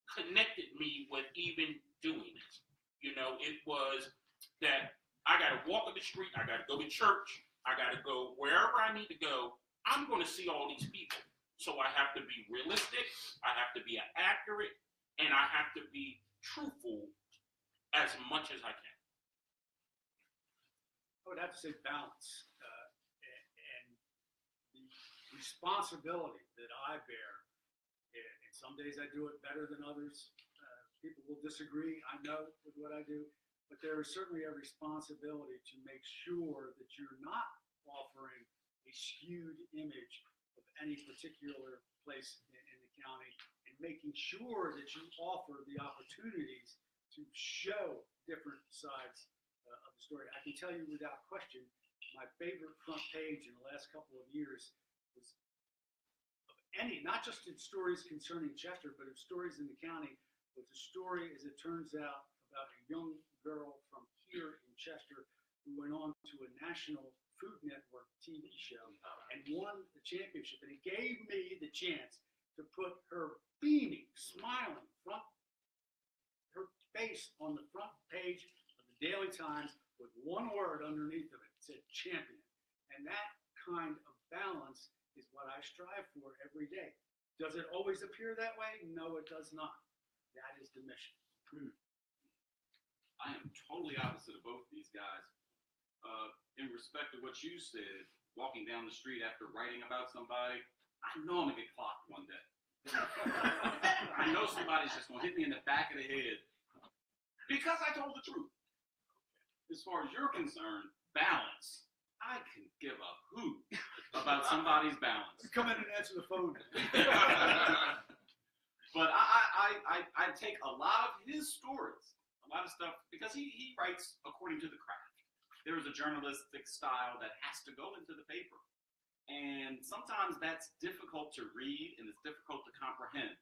connected me with even doing it. You know, it was that I got to walk on the street, I got to go to church, I got to go wherever I need to go. I'm going to see all these people. So I have to be realistic, I have to be accurate, and I have to be truthful as much as I can.
I would have to say balance. And the responsibility that I bear, and some days I do it better than others. People will disagree, I know, with what I do, but there is certainly a responsibility to make sure that you're not offering a skewed image of any particular place in the county, and making sure that you offer the opportunities to show different sides of the story. I can tell you without question, my favorite front page in the last couple of years was of any, not just in stories concerning Chester, but of stories in the county, was a story, as it turns out, about a young girl from here in Chester who went on to a national Food Network TV show and won the championship. And it gave me the chance to put her beaming, smiling her face on the front page of the Daily Times with one word underneath of it. It said champion. And that kind of balance is what I strive for every day. Does it always appear that way? No, it does not. That is the mission.
I am totally opposite of both of these guys. In respect to what you said, walking down the street after writing about somebody, I know I'm going to get clocked one day. I know somebody's just going to hit me in the back of the head because I told the truth. As far as you're concerned, balance. I can give a hoot about somebody's balance.
Come in and answer the phone.
But I take a lot of his stories, a lot of stuff, because he writes according to the craft. There is a journalistic style that has to go into the paper. And sometimes that's difficult to read and it's difficult to comprehend,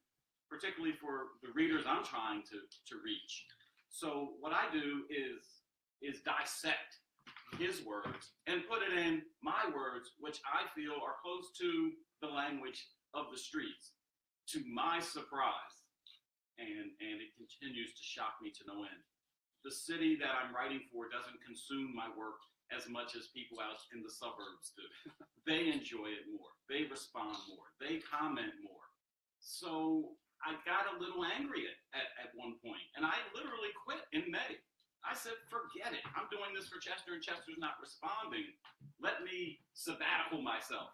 particularly for the readers I'm trying to reach. So what I do is dissect his words and put it in my words, which I feel are close to the language of the streets, to my surprise. And it continues to shock me to no end. The city that I'm writing for doesn't consume my work as much as people out in the suburbs do. They enjoy it more. They respond more. They comment more. So I got a little angry at one point, and I literally quit in May. I said, forget it. I'm doing this for Chester, and Chester's not responding. Let me sabbatical myself.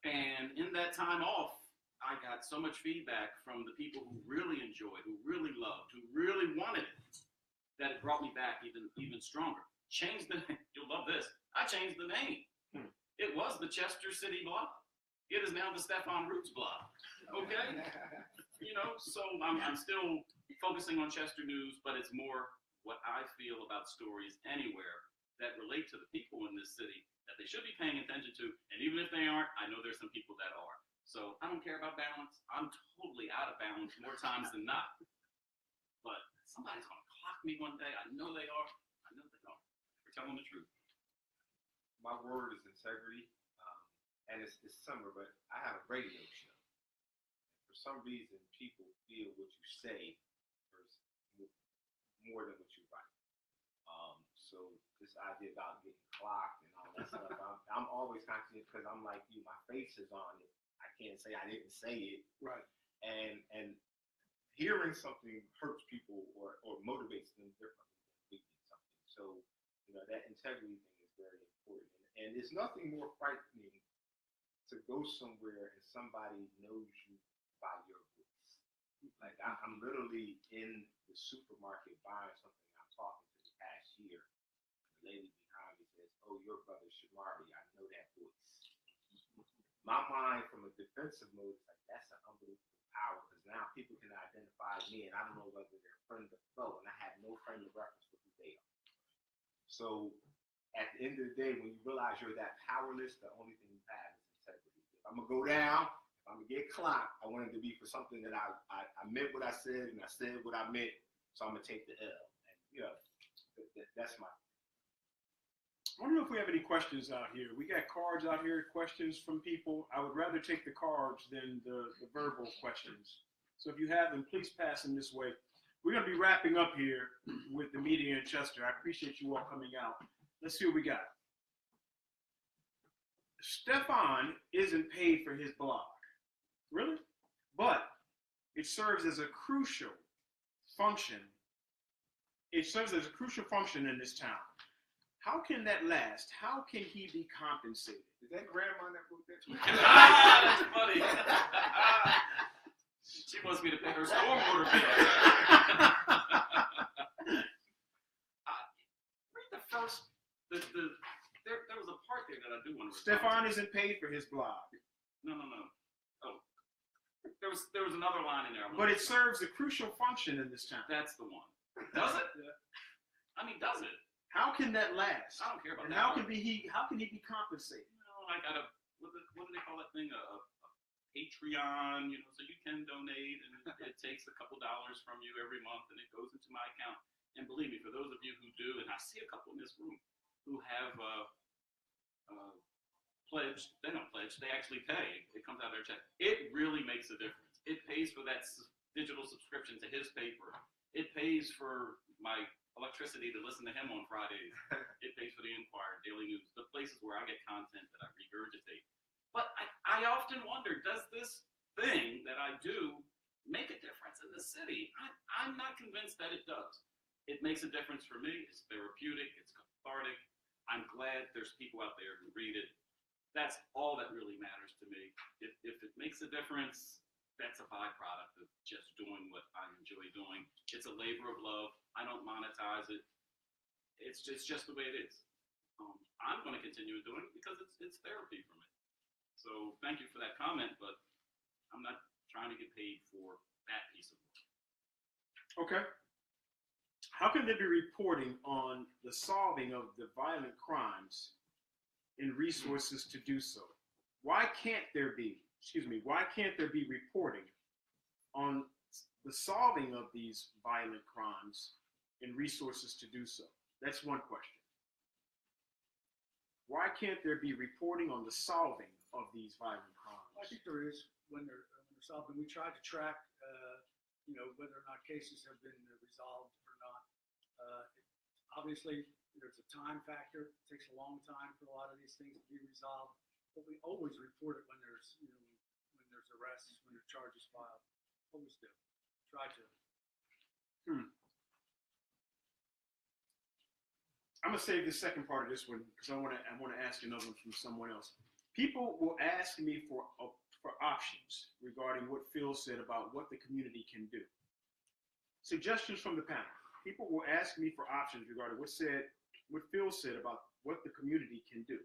And in that time off, I got so much feedback from the people who really enjoyed, who really loved, who really wanted it, that it brought me back even stronger. Changed the name. You'll love this. I changed the name. It was the Chester City blog. It is now the Stefan Roots blog. Okay? You know, so I'm still focusing on Chester news, but it's more what I feel about stories anywhere that relate to the people in this city that they should be paying attention to. And even if they aren't, I know there's some people that are. So I don't care about balance. I'm totally out of balance more times than not. But somebody's going to clock me one day. I know they are. I know they are. We're telling the truth.
My word is integrity. And it's summer, but I have a radio show. For some reason, people feel what you say more than what you write. So this idea about getting clocked and all that stuff, I'm always conscious because I'm like you, my face is on it. I can't say I didn't say it.
Right.
And hearing something hurts people or motivates them differently than reading something. So, you know, that integrity thing is very important. And there's nothing more frightening to go somewhere and somebody knows you by your voice. Like I'm literally in the supermarket buying something. I'm talking to the cashier. The lady behind me says, "Oh, your brother Shomari. I know that voice." my mind from a defensive mode is like, that's an unbelievable power because now people can identify me and I don't know whether they're friend or foe and I have no frame of reference for who they are. So at the end of the day, when you realize you're that powerless, the only thing you have is integrity. If I'm going to go down, if I'm going to get clocked, I want it to be for something that I meant what I said and I said what I meant, so I'm going to take the L. And, you know, that's my.
I don't know if we have any questions out here. We got cards out here, questions from people. I would rather take the cards than the verbal questions. So if you have them, please pass them this way. We're going to be wrapping up here with the meeting in Chester. I appreciate you all coming out. Let's see what we got. Stefan isn't paid for his blog. Really? But it serves as a crucial function. It serves as a crucial function in this town. How can that last? How can he be compensated?
Is that grandma that wrote that?
That's funny. She wants me to pay her stormwater bill. Read the first. There was a part there that I do want to.
Stefan isn't paid for his blog.
No. Oh, there was another line in there.
But it serves a crucial function in this town.
That's the one. Does it?
Yeah.
I mean, does it?
How can that last?
I don't care about
And
that.
how can he be compensated?
You know, I got what do they call that thing? A Patreon, you know, so you can donate, and it takes a couple dollars from you every month, and it goes into my account. And believe me, for those of you who do, and I see a couple in this room who have pledged, they don't pledge, they actually pay. It comes out of their check. It really makes a difference. It pays for that digital subscription to his paper. It pays for my electricity to listen to him on Fridays. It pays for the Enquirer, Daily News, the places where I get content that I regurgitate. But I often wonder, does this thing that I do make a difference in the city? I'm not convinced that it does. It makes a difference for me. It's therapeutic. It's cathartic. I'm glad there's people out there who read it. That's all that really matters to me. If it makes a difference, that's a byproduct of just doing what I enjoy doing. It's a labor of love. I don't monetize it. It's just the way it is. I'm going to continue doing it because it's therapy for me. So thank you for that comment, but I'm not trying to get paid for that piece of work.
Okay. How can they be reporting on the solving of the violent crimes and resources to do so? Why can't there be reporting on the solving of these violent crimes and resources to do so? That's one question. Why can't there be reporting on the solving of these violent crimes?
I think there is when they're solved. And we try to track, whether or not cases have been resolved or not. Obviously, there's a time factor. It takes a long time for a lot of these things to be resolved. But we always report it when there's arrests, when there are charges filed. Always do. Try to.
I'm gonna save the second part of this one because I want to ask another one from someone else. People will ask me for options regarding what Phil said about what the community can do. Suggestions from the panel. People will ask me for options regarding what Phil said about what the community can do.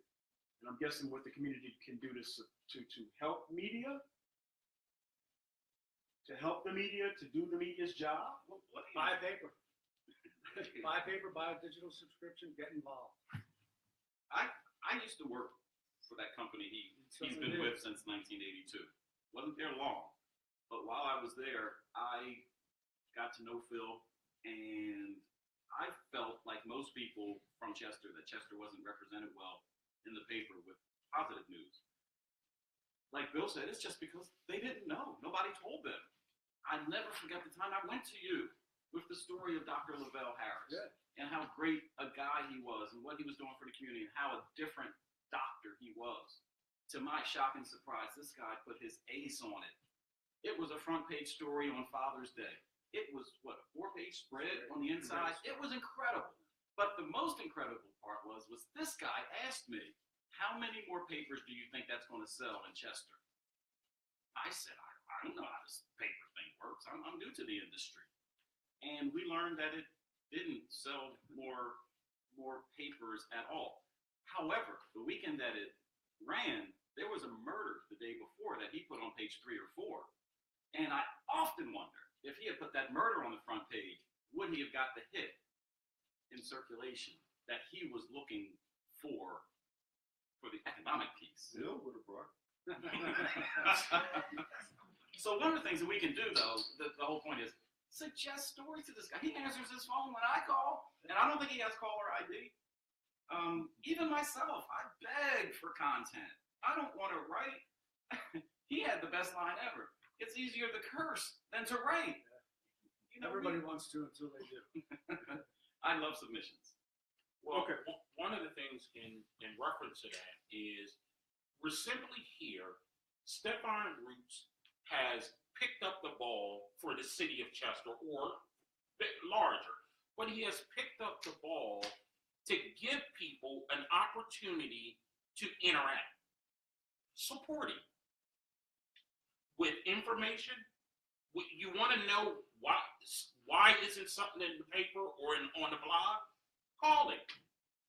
And I'm guessing what the community can do to help media, to help the media, to do the media's job.
Buy paper. Buy paper, buy a digital subscription, get involved.
I used to work for that company he's been with since 1982. Wasn't there long, but while I was there, I got to know Phil, and I felt like most people from Chester that Chester wasn't represented well in the paper with positive news. Like Bill said, it's just because they didn't know. Nobody told them. I never forget the time I went to you with the story of Dr. Lavelle Harris, and how great a guy he was and what he was doing for the community and how a different doctor he was. To my shock and surprise, this guy put his ace on it. It was a front page story on Father's Day. It was, a 4-page spread on the inside? It was incredible. But the most incredible part was this guy asked me, how many more papers do you think that's going to sell in Chester? I said, I don't know how this paper thing works. I'm new to the industry. And we learned that it didn't sell more papers at all. However, the weekend that it ran, there was a murder the day before that he put on page 3 or 4. And I often wonder, if he had put that murder on the front page, would he have got the hit in circulation that he was looking for the economic piece?
Bill would have brought.
So one of the things that we can do, though, the whole point is, suggest stories to this guy. He answers his phone when I call, and I don't think he has caller ID. Even myself, I beg for content. I don't want to write. He had the best line ever. It's easier to curse than to write. You know,
Everybody wants to until they do.
I love submissions.
Well,
Okay.
one of the things in reference to that is we're simply here. Stefan Roots has picked up the ball for the city of Chester, or a bit larger, but he has picked up the ball to give people an opportunity to interact, supporting with information. You want to know why isn't something in the paper or on the blog? Call it.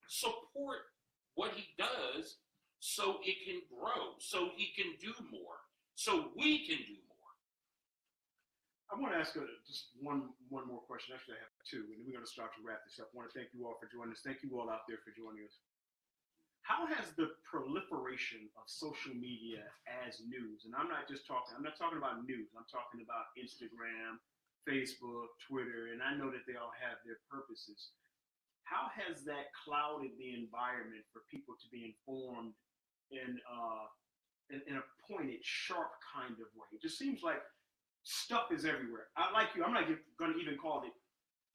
Support what he does so it can grow, so he can do more, so we can do more.
I want to ask just one more question. Actually, I have two, and then we're going to start to wrap this up. I want to thank you all for joining us. Thank you all out there for joining us. How has the proliferation of social media as news, and I'm not talking about news, I'm talking about Instagram, Facebook, Twitter, and I know that they all have their purposes. How has that clouded the environment for people to be informed in a pointed, sharp kind of way? It just seems like stuff is everywhere. I'm not going to even call it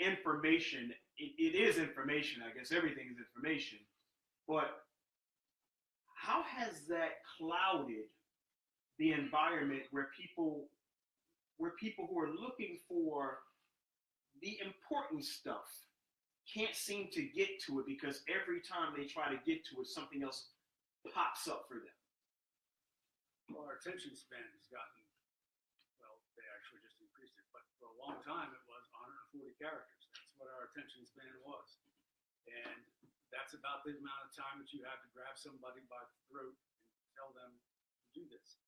information. It is information, I guess. Everything is information. But how has that clouded the environment where people who are looking for the important stuff can't seem to get to it, because every time they try to get to it, something else pops up for them?
Well, our attention span has gotten, well, they actually just increased it, but for a long time it was 140 characters. That's what our attention span was. And that's about the amount of time that you have to grab somebody by the throat and tell them to do this.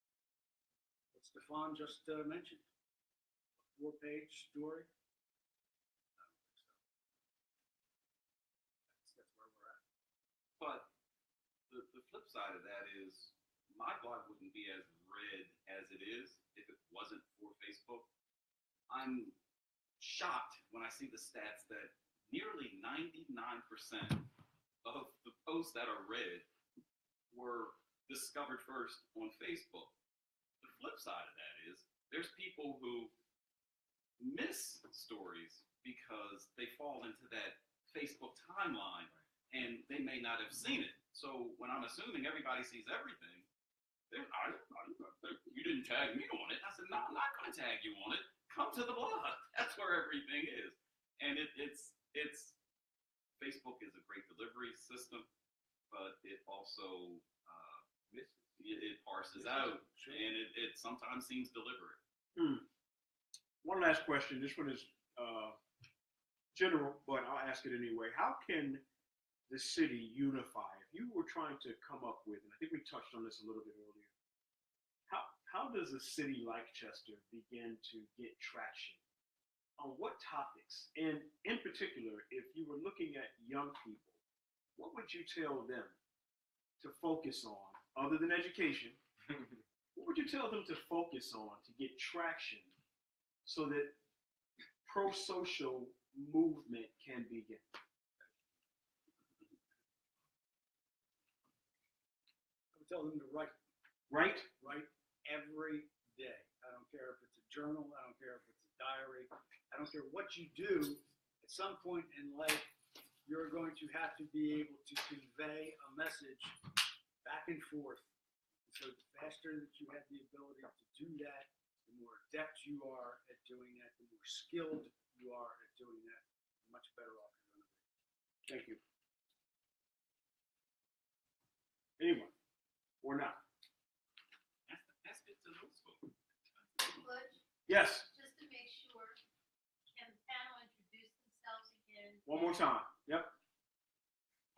What Stefan just mentioned, a 4-page story. I don't think so. That's where we're at.
But the flip side of that is, my blog wouldn't be as read as it is if it wasn't for Facebook. I'm shocked when I see the stats that nearly 99% of the posts that are read were discovered first on Facebook. The flip side of that is, there's people who miss stories because they fall into that Facebook timeline and they may not have seen it. So when I'm assuming everybody sees everything, you didn't tag me on it. I said, no, I'm not going to tag you on it. Come to the blog. That's where everything is. And it's Facebook is a great delivery system, but it also it parses out, and it sometimes seems deliberate.
One last question. This one is general, but I'll ask it anyway. How can the city unify? If you were trying to come up with, and I think we touched on this a little bit earlier, how does a city like Chester begin to get traction? On what topics? And in particular, if you were looking at young people, what would you tell them to focus on, other than education? What would you tell them to focus on to get traction so that pro-social movement can begin?
I would tell them to write.
Right?
Write every day. I don't care if it's a journal. I don't care if it's a diary. I don't care what you do. At some point in life, you're going to have to be able to convey a message back and forth. So the faster that you have the ability to do that, the more adept you are at doing that, the more skilled you are at doing that, the much better off you're going to be.
Thank you. Anyone? Or not?
That's good to know, folks.
Butch,
Yes.
just to make sure, can the panel introduce themselves again?
One more time. Yep.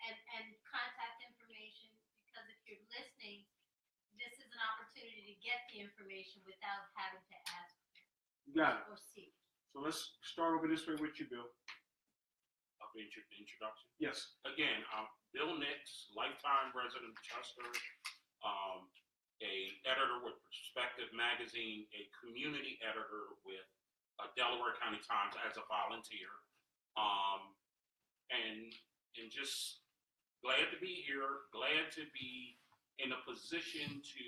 And contact information, because if you're listening, this get the information without having to ask
You got it.
or seek.
So let's start over this way with you, Bill.
Of introduction.
Yes.
Again, I'm Bill Nix, lifetime resident of Chester, a editor with Perspective Magazine, a community editor with Delaware County Times as a volunteer, and just glad to be here, glad to be in a position to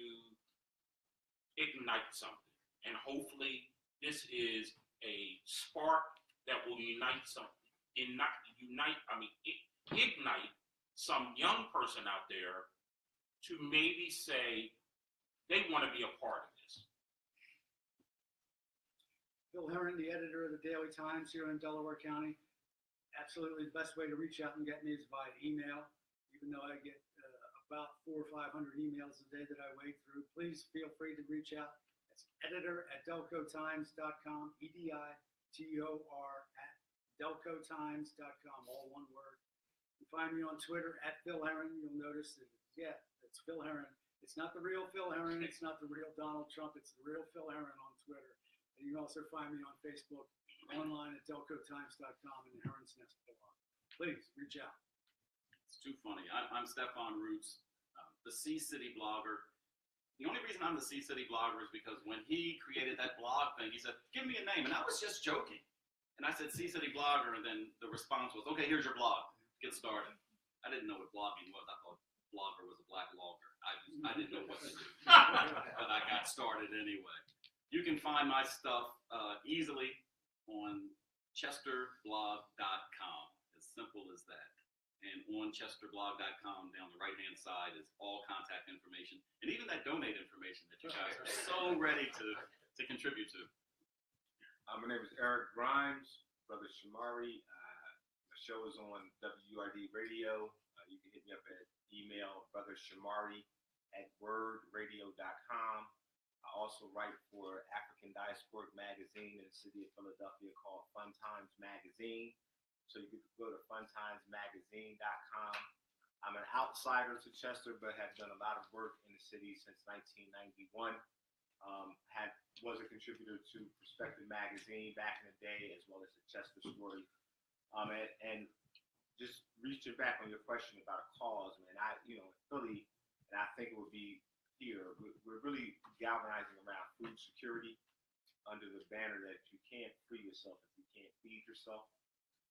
ignite something, and hopefully this is a spark that will unite something. Ignite some young person out there to maybe say they want to be a part of this.
Phil Heron, the editor of the Daily Times here in Delaware County. Absolutely the best way to reach out and get me is via email, even though I get about 400 or 500 emails a day that I wade through. Please feel free to reach out. It's editor@delcotimes.com, editor@delcotimes.com, all one word. You can find me on Twitter @Phil Heron. You'll notice that, yeah, it's Phil Heron. It's not the real Phil Heron. It's not the real Donald Trump. It's the real Phil Heron on Twitter. And you can also find me on Facebook, online at delcotimes.com and the Heron's Nest blog. Please reach out.
It's too funny. I'm Stefan Roots, the Sea City blogger. The only reason I'm the Sea City blogger is because when he created that blog thing, he said, "Give me a name," and I was just joking. And I said, "Sea City blogger," and then the response was, "Okay, here's your blog. Get started." I didn't know what blogging was. I thought blogger was a black logger. I didn't know what to do, but I got started anyway. You can find my stuff easily on chesterblog.com. As simple as that. And on chesterblog.com, down the right-hand side is all contact information, and even that donate information that you guys are so ready to contribute to.
My name is Eric Grimes, Brother Shomari. The show is on WURD Radio. You can hit me up at email brothershomari@wurdradio.com. I also write for African Diasporic Magazine in the city of Philadelphia called Fun Times Magazine. So you can go to funtimesmagazine.com. I'm an outsider to Chester, but have done a lot of work in the city since 1991. Was a contributor to Perspective Magazine back in the day, as well as the Chester Story. And just reaching back on your question about a cause, man, Philly, and I think it would be here, we're really galvanizing around food security under the banner that you can't free yourself if you can't feed yourself.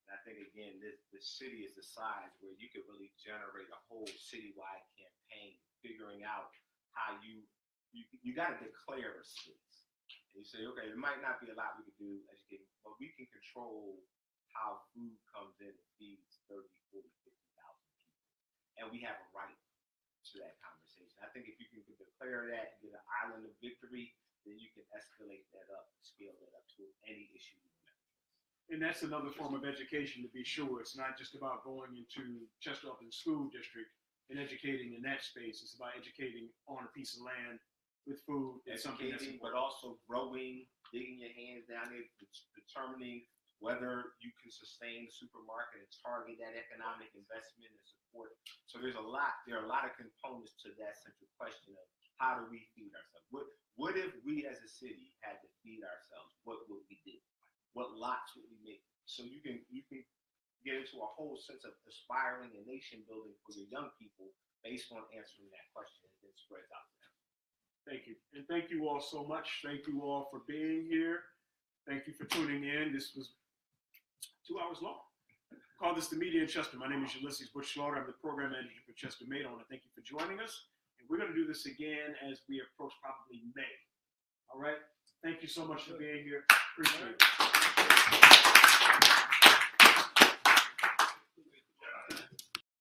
And I think, again, the city is the size where you could really generate a whole citywide campaign, figuring out how you got to declare a space. And you say, okay, there might not be a lot we can do educating, but we can control how food comes in and feeds 30, 40, 50,000 people. And we have a right to that conversation. I think if you can declare that and get an island of victory, then you can escalate that up, scale that up to any issue you want.
And that's another form of education, to be sure. It's not just about going into Chester Upland School District and educating in that space. It's about educating on a piece of land with food. It's something that's
important. But also growing, digging your hands down there, determining whether you can sustain the supermarket and target that economic investment and support. So there are a lot of components to that central question of how do we feed ourselves? What if we as a city had to feed ourselves? What would we do? What lots would we make? So you can get into a whole sense of aspiring and nation building for your young people based on answering that question, and then spreads out to them.
Thank you. And thank you all so much. Thank you all for being here. Thank you for tuning in. This was 2 hours long. Call this the Media in Chester. My name is Ulysses Bush Slaughter. I'm the program manager for Chester Made. I want to thank you for joining us. And we're going to do this again as we approach probably May. All right? Thank you so much for being here. Appreciate it.